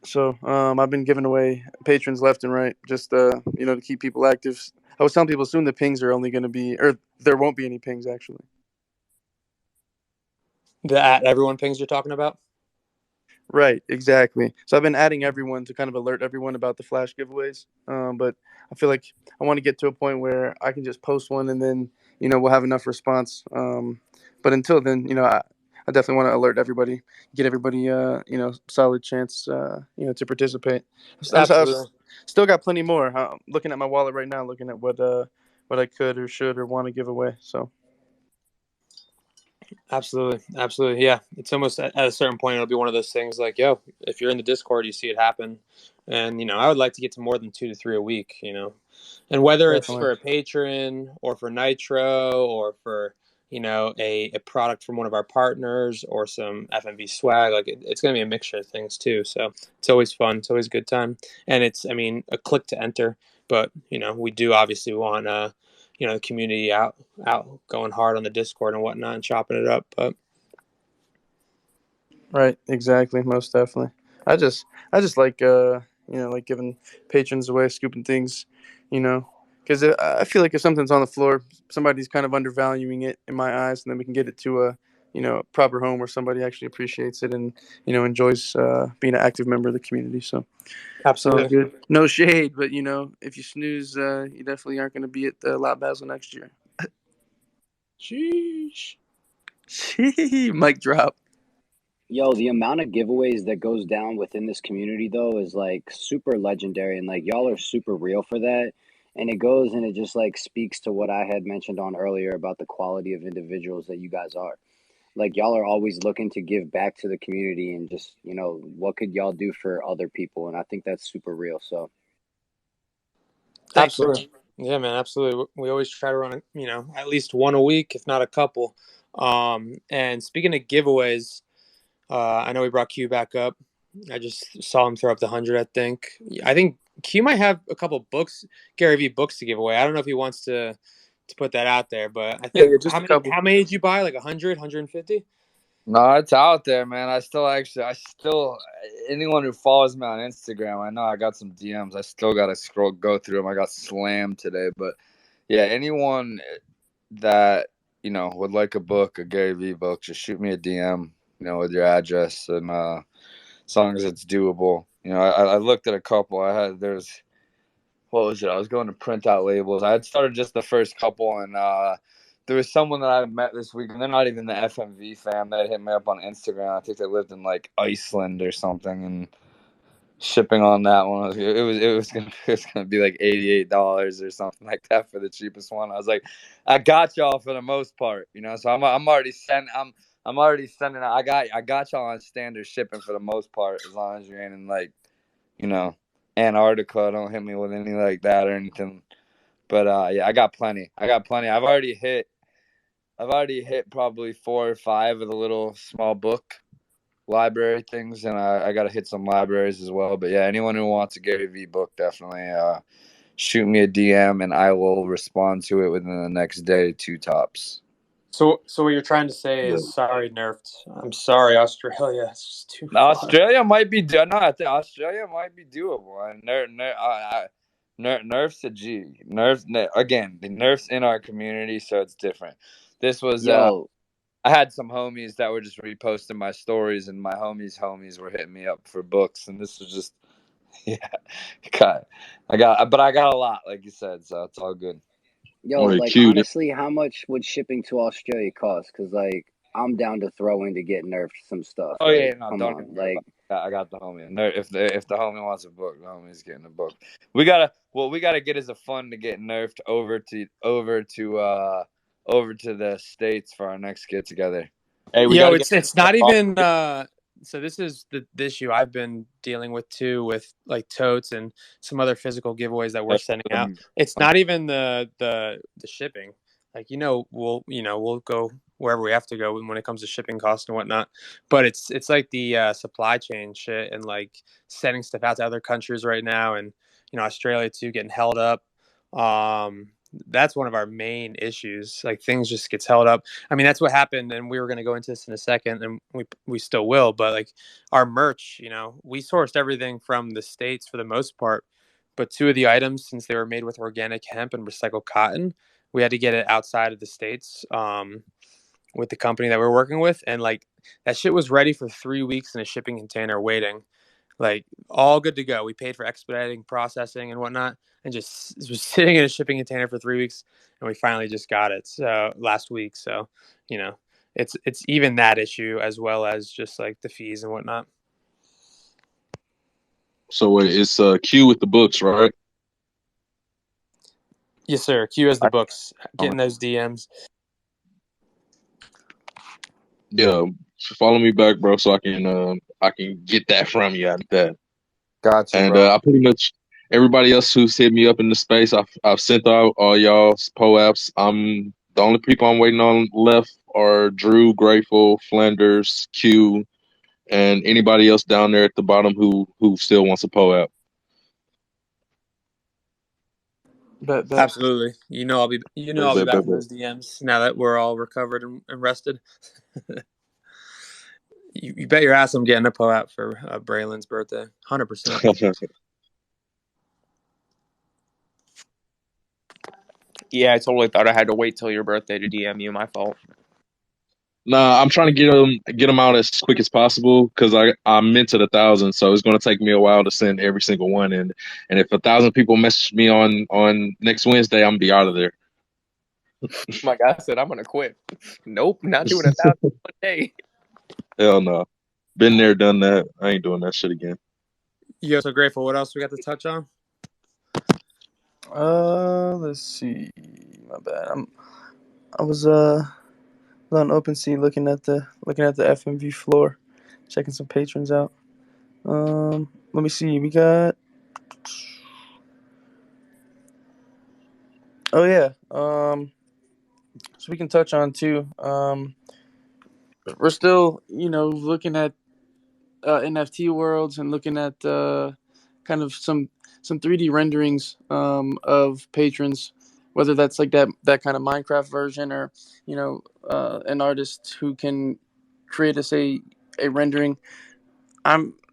So I've been giving away patrons left and right, just to keep people active. I was telling people soon the pings are only going to be, or there won't be any pings actually. The at everyone pings you're talking about? Right, exactly. So I've been adding everyone to kind of alert everyone about the flash giveaways. But I feel like I want to get to a point where I can just post one and then, we'll have enough response. But until then, I definitely want to alert everybody, get everybody, solid chance, to participate. I've Absolutely. still got plenty more. I'm looking at my wallet right now, looking at what I could or should or want to give away. So. Absolutely. Yeah, it's almost at a certain point it'll be one of those things like, yo, if you're in the Discord, you see it happen, and I would like to get to more than 2 to 3 a week, and whether it's Definitely. for a patron or for Nitro or for a product from one of our partners or some FMV swag, like it's gonna be a mixture of things too. So it's always fun, it's always a good time, and it's a click to enter, but we do obviously want the community out going hard on the Discord and whatnot and chopping it up. But Right, exactly, most definitely. I just like like giving patrons away, scooping things, because I feel like if something's on the floor, somebody's kind of undervaluing it in my eyes, and then we can get it to a proper home where somebody actually appreciates it and enjoys being an active member of the community. So it's all absolutely. good. No shade, but if you snooze, you definitely aren't going to be at the Lot Basel next year. Sheesh. Mic drop. Yo, the amount of giveaways that goes down within this community though is like super legendary, and like y'all are super real for that. And it goes and it just like speaks to what I had mentioned on earlier about the quality of individuals that you guys are. Like y'all are always looking to give back to the community and just, what could y'all do for other people? And I think that's super real. So Thanks, bro. Absolutely. Yeah, man, absolutely. We always try to run, at least one a week, if not a couple. And speaking of giveaways, I know we brought Q back up. I just saw him throw up the 100, I think. I think Q might have a couple books, Gary V books to give away. I don't know if he wants to put that out there, but I Yeah, think just how a many couple. how many did you buy? Like 100, 150? No, it's out there, man. I still, anyone who follows me on Instagram, I know I got some DMs. I still got to go through them. I got slammed today, but yeah, anyone that, would like a book, a Gary V book, just shoot me a DM, with your address and, as long as it's doable. I looked at a couple. What was it? I was going to print out labels. I had started just the first couple, and there was someone that I met this week, and they're not even the FMV fam that hit me up on Instagram. I think they lived in like Iceland or something, and shipping on that one, it was gonna be like $88 or something like that for the cheapest one. I was like, I got y'all for the most part, So I'm already sending. I got y'all on standard shipping for the most part, as long as you ain't in like, you know, Antarctica. Don't hit me with any like that or anything. But yeah, I got plenty. I've already hit probably 4 or 5 of the little small book library things, and I got to hit some libraries as well. But yeah, anyone who wants a Gary V book, definitely shoot me a DM, and I will respond to it within the next day, 2 tops. So what you're trying to say yeah. is, sorry, nerfed. I'm sorry, Australia. It's just too far. Australia might be no. I think Australia might be doable. And Nerf's a G. Again, the Nerf's in our community, so it's different. This was Yo, I had some homies that were just reposting my stories, and my homies were hitting me up for books, and this was just Yeah, but I got a lot, like you said, so it's all good. Yo, Wait, like Q, honestly, how much would shipping to Australia cost? Because like I'm down to throw in to get nerfed some stuff. Oh yeah, Like, no, come don't even on, worry about like. it. I got the homie. And if the homie wants a book, the homie's getting a book. What we gotta get is a fund to get nerfed over to the States for our next get together. Hey, we got to get. It's not even. So this is the issue I've been dealing with too, with like totes and some other physical giveaways that we're sending out. It's not even the shipping. Like we'll go wherever we have to go when it comes to shipping costs and whatnot. But it's like the supply chain shit and like sending stuff out to other countries right now, and Australia too getting held up. That's one of our main issues. Like things just gets held up. I mean, that's what happened, and we were going to go into this in a second, and we still will. But like our merch, we sourced everything from the States for the most part, but two of the items, since they were made with organic hemp and recycled cotton, we had to get it outside of the States with the company that we're working with, and like that shit was ready for 3 weeks in a shipping container waiting, like all good to go. We paid for expediting, processing, and whatnot, and just it was sitting in a shipping container for 3 weeks, and we finally just got it last week. So, you know, it's even that issue as well as just like the fees and whatnot. so wait, it's Q with the books, right? Yes, sir. Q has the books. Getting those DMs. Yeah, follow me back, bro, so I can get that from you after that. Got you, And bro. I pretty much everybody else who's hit me up in the space, I've sent out all y'all's POAPs. I'm the only people I'm waiting on left are Drew, Grateful, Flanders, Q, and anybody else down there at the bottom who still wants a POAP. Bet. Absolutely. I'll be back in Bet. those DMs now that we're all recovered and rested. You bet your ass I'm getting a POAP for Braylon's birthday. 100%. Yeah, I totally thought I had to wait till your birthday to DM you. My fault. Nah, I'm trying to get them out as quick as possible because I'm minted 1,000, so it's going to take me a while to send every single one. And if 1,000 people message me on next Wednesday, I'm gonna be out of there. My guy said I'm gonna quit. Nope, not doing 1,000 one day. Hell no, been there, done that. I ain't doing that shit again. Yo, so Grateful. What else we got to touch on? Let's see. My bad. I was on Opensea looking at the FMV floor, checking some patrons out. Let me see. We got. Oh yeah. So we can touch on too. We're still, looking at NFT worlds and looking at kind of some 3D renderings of patrons, whether that's like that kind of Minecraft version or an artist who can create us a rendering.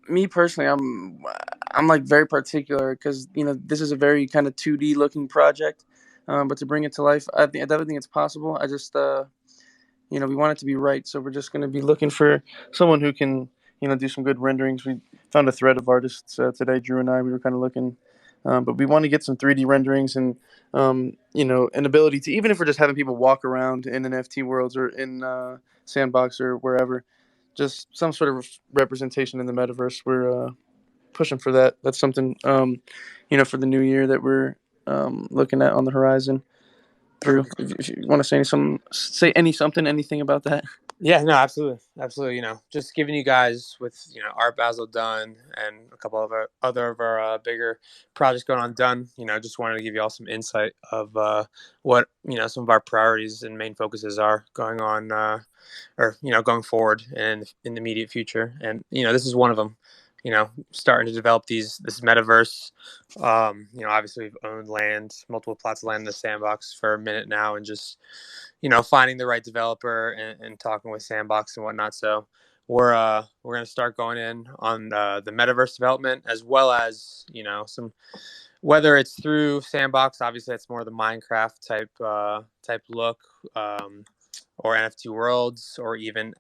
Me personally, I'm like very particular because this is a very kind of 2D looking project, but to bring it to life, I definitely think it's possible. I just we want it to be right, so we're just going to be looking for someone who can do some good renderings. We found a thread of artists today. Drew and I, we were kind of looking, but we want to get some 3D renderings and an ability to, even if we're just having people walk around in NFT worlds or in Sandbox or wherever, just some sort of representation in the metaverse. We're pushing for that. That's something for the new year that we're looking at on the horizon. Drew, if you want to anything about that. Yeah, no, absolutely. Just giving you guys with Art Basel done and a couple of our other of our bigger projects going on done. Just wanted to give you all some insight of what some of our priorities and main focuses are going on, or going forward and in the immediate future. And this is one of them. Starting to develop this metaverse. Obviously we've owned multiple plots of land in the Sandbox for a minute now, and just finding the right developer and talking with Sandbox and whatnot. So we're gonna start going in on the metaverse development, as well as some, whether it's through Sandbox, obviously it's more the Minecraft type look, or NFT Worlds, or even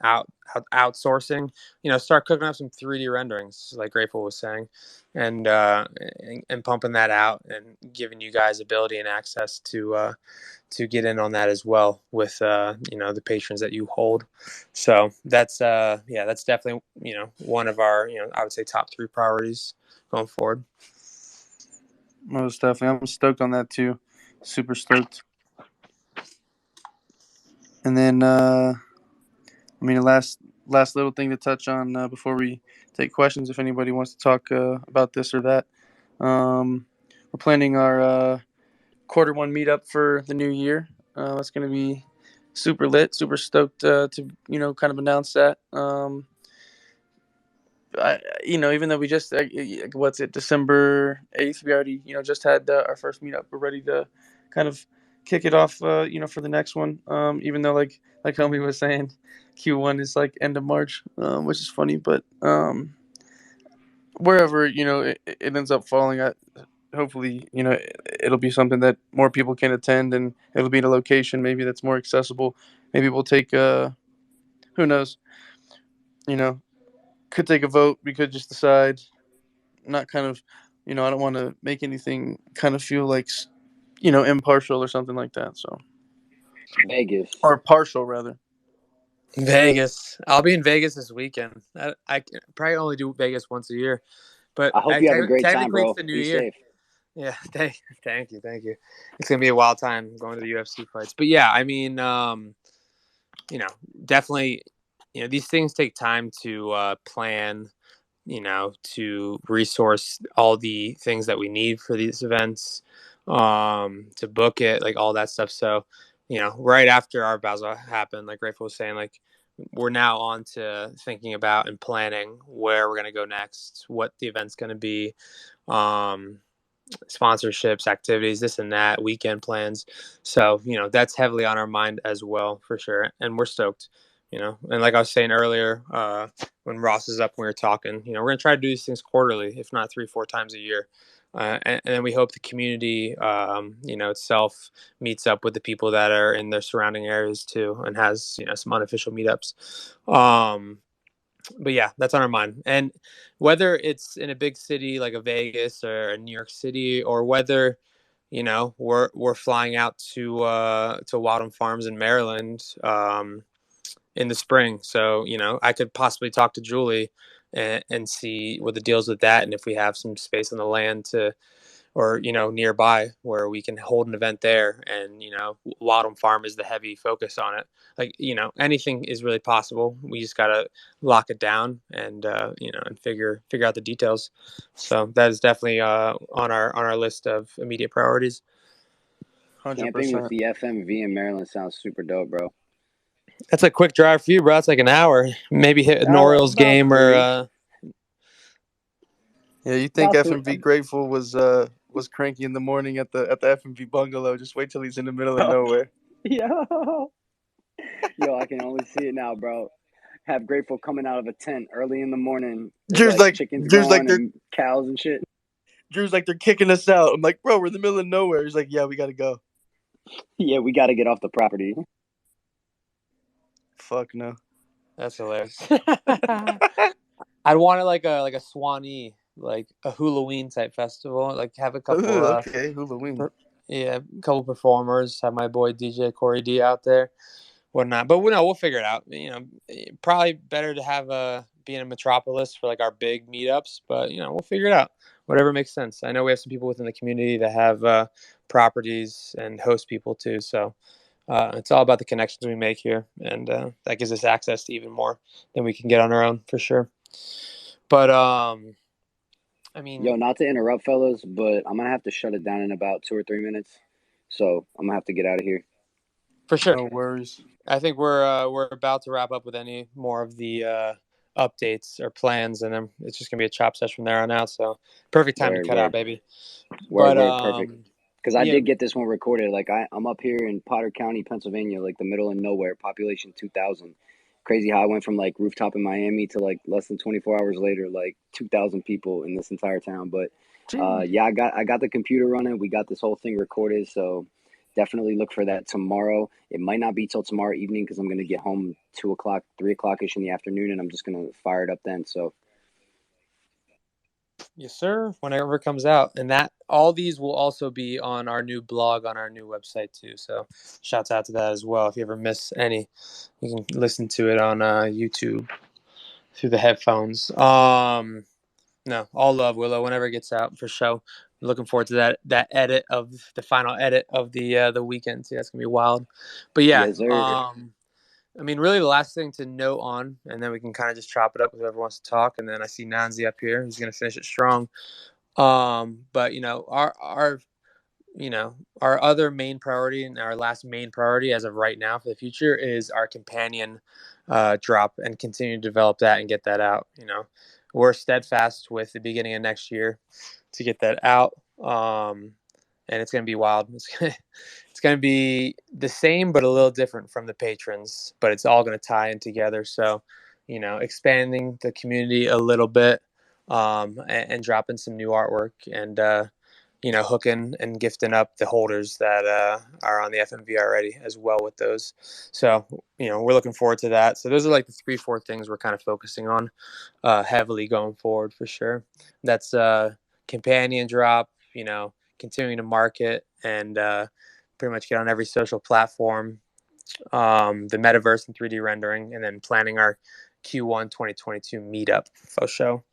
outsourcing, start cooking up some 3D renderings, like Grateful was saying, and pumping that out and giving you guys ability and access to get in on that as well with the patrons that you hold. So that's that's definitely one of our I would say top 3 priorities going forward. Most definitely. I'm stoked on that too. Super stoked. And then, last little thing to touch on before we take questions, if anybody wants to talk about this or that. We're planning our Q1 meetup for the new year. It's going to be super lit, super stoked to kind of announce that. Even though we just December 8th, we already just had our first meetup. We're ready to kind of kick it off for the next one. Even though like homie was saying, Q1 is like end of March, which is funny, but wherever it ends up falling at, hopefully it'll be something that more people can attend, and it'll be in a location maybe that's more accessible. Maybe we'll take who knows, could take a vote. We could just decide, not kind of, I don't want to make anything kind of feel like impartial or something like that. So, Vegas. or partial rather. Vegas. I'll be in Vegas this weekend. I probably only do Vegas once a year, but I hope you have a great time, technically it's bro. the new Be year. safe. Yeah, thank you. It's gonna be a wild time going to the UFC fights, but yeah, definitely, these things take time to plan, to resource all the things that we need for these events, to book it, like all that stuff. So, right after our Basel happened, like Rachel was saying, like we're now on to thinking about and planning where we're gonna go next, what the event's gonna be. Sponsorships, activities, this and that, weekend plans. So, that's heavily on our mind as well, for sure. And we're stoked, and like I was saying earlier, when Ross is up, we were talking, we're going to try to do these things quarterly, if not 3-4 times a year. And then we hope the community, itself meets up with the people that are in their surrounding areas too, and has, some unofficial meetups. But yeah, that's on our mind. And whether it's in a big city like a Vegas or a New York City, or whether we're flying out to Wadham Farms in Maryland in the spring, so I could possibly talk to Julie and see what the deal's with that, and if we have some space on the land or nearby where we can hold an event there, and Wadham Farm is the heavy focus on it. Like anything is really possible. We just gotta lock it down and and figure out the details. So that is definitely on our list of immediate priorities. Camping with 100%. the FMV in Maryland sounds super dope, bro. That's a quick drive for you, bro. It's like an hour. Maybe hit an Orioles About game 3. or Yeah, you think About 3. FMV Grateful was cranky in the morning at the FMV bungalow? Just wait till he's in the middle of nowhere. Yo, I can only see it now, bro. Have Grateful coming out of a tent early in the morning. There's Drew's like like chickens Drew's like going they're and cows and shit. Drew's like they're kicking us out. I'm like, bro, we're in the middle of nowhere. He's like, yeah, we gotta go. Yeah, we got to get off the property. Fuck no. that's hilarious. I'd want it like a Swanee, like a Halloween type festival. Like have a couple, Okay, Halloween. a couple performers. Have my boy DJ Corey D out there, whatnot. But we'll figure it out. Probably better to have be in a metropolis for like our big meetups. But we'll figure it out. Whatever makes sense. I know we have some people within the community that have properties and host people too. So it's all about the connections we make here, and that gives us access to even more than we can get on our own, for sure. But Yo, not to interrupt, fellas, but I'm gonna have to shut it down in about 2 or 3 minutes. So I'm gonna have to get out of here. for sure, No worries. I think we're about to wrap up with any more of the updates or plans, and then it's just gonna be a chop session from there on out. So perfect time to cut out, baby. But Word, perfect. Because I yeah, did get this one recorded. Like I'm up here in Potter County, Pennsylvania, like the middle of nowhere, population 2,000. Crazy how I went from like rooftop in Miami to like less than 24 hours later, like 2,000 people in this entire town. But yeah, I got the computer running. We got this whole thing recorded. So definitely look for that tomorrow. It might not be till tomorrow evening because I'm going to get home 2 o'clock, 3 o'clock ish in the afternoon, and I'm just going to fire it up then. So Yes, sir. Whenever it comes out, and that all these will also be on our new blog on our new website too. So, shouts out to that as well. If you ever miss any, you can listen to it on YouTube through the headphones. No, all love Willow. Whenever it gets out, for sure. Looking forward to that edit of the final edit of the weekend. See, that's gonna be wild. But yeah, yes, sir. I mean, really, the last thing to note on, and then we can kind of just chop it up with whoever wants to talk. And then I see Nanzi up here, who's going to finish it strong. But our other main priority and our last main priority as of right now for the future is our companion drop and continue to develop that and get that out. We're steadfast with the beginning of next year to get that out. And it's going to be wild. It's going to be the same, but a little different from the patrons, but it's all going to tie in together. So, expanding the community a little bit, and dropping some new artwork and, hooking and gifting up the holders that are on the FMV already as well with those. So, we're looking forward to that. So those are like the 3-4 things we're kind of focusing on heavily going forward for sure. That's companion drop, continuing to market and pretty much get on every social platform, the metaverse and 3D rendering, and then planning our Q1 2022 meetup for show.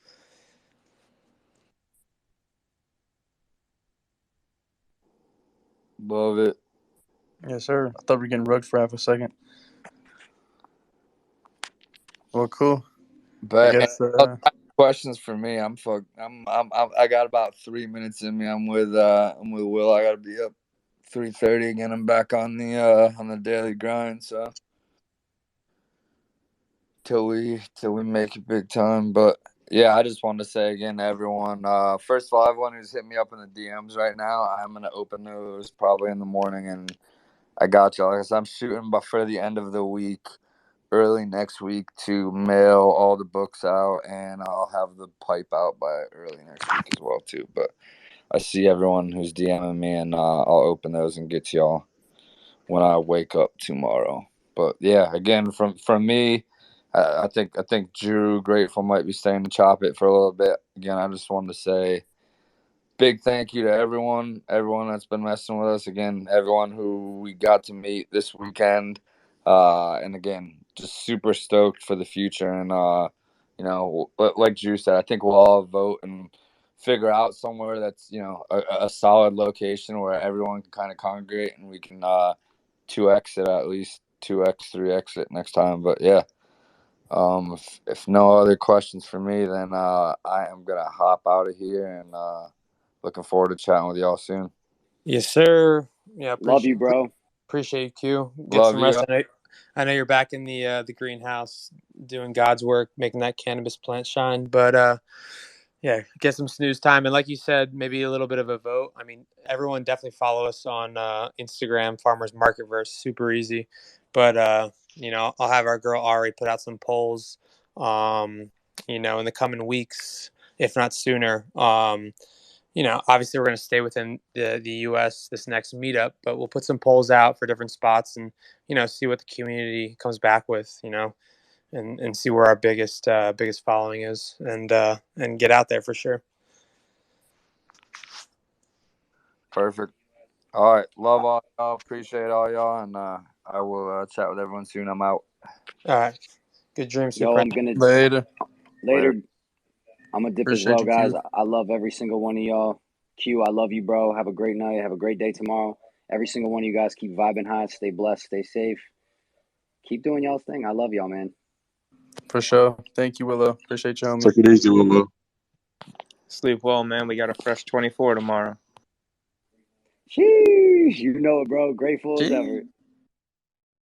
Love it. Yes, sir. I thought we were getting rug for half a second. Well, cool. I But guess. questions for me. I'm fucked. I got about 3 minutes in me. I'm with Will. I gotta be up 3:30 again. I'm back on the daily grind. So till we make it big time. But yeah, I just wanted to say again to everyone. First of all, everyone who's hit me up in the DMs right now, I'm gonna open those probably in the morning, and I got y'all. Cause I'm shooting for the end of the week, early next week to mail all the books out, and I'll have the pipe out by early next week as well too. But I see everyone who's DMing me, and I'll open those and get to y'all when I wake up tomorrow. But yeah, again, from me, I think Drew Grateful might be staying to chop it for a little bit. Again, I just wanted to say big thank you to everyone that's been messing with us. Again, everyone who we got to meet this weekend, and again, just super stoked for the future. And like Drew said, I think we'll all vote and figure out somewhere that's a solid location where everyone can kind of congregate, and we can 2x it, at least 2x 3x it next time. But yeah, if no other questions for me, then I am gonna hop out of here, and looking forward to chatting with y'all soon. Yes, sir. Yeah, Love you, bro. Appreciate you, Q. Get Love some you. rest. I know you're back in the greenhouse doing God's work, making that cannabis plant shine. But yeah, get some snooze time. And like you said, maybe a little bit of a vote. I mean, everyone definitely follow us on Instagram, Farmers Marketverse, super easy. But I'll have our girl Ari put out some polls, in the coming weeks, if not sooner. Obviously we're going to stay within the U.S. this next meetup, but we'll put some polls out for different spots and, see what the community comes back with, and see where our biggest following is and get out there for sure. Perfect. All right. Love all y'all. Appreciate all y'all. And I will chat with everyone soon. I'm out. All right. Good dreams, Yo, friend. I'm gonna Later. later. I'm gonna dip as Appreciate well, you, guys. Q. I love every single one of y'all. Q, I love you, bro. Have a great night. Have a great day tomorrow. Every single one of you guys keep vibing high. Stay blessed. Stay safe. Keep doing y'all's thing. I love y'all, man. For sure. Thank you, Willow. Appreciate you, homie. Take it easy, Willow. Sleep well, man. We got a fresh 24 tomorrow. Sheesh, you know it, bro. Grateful as Jeez. ever.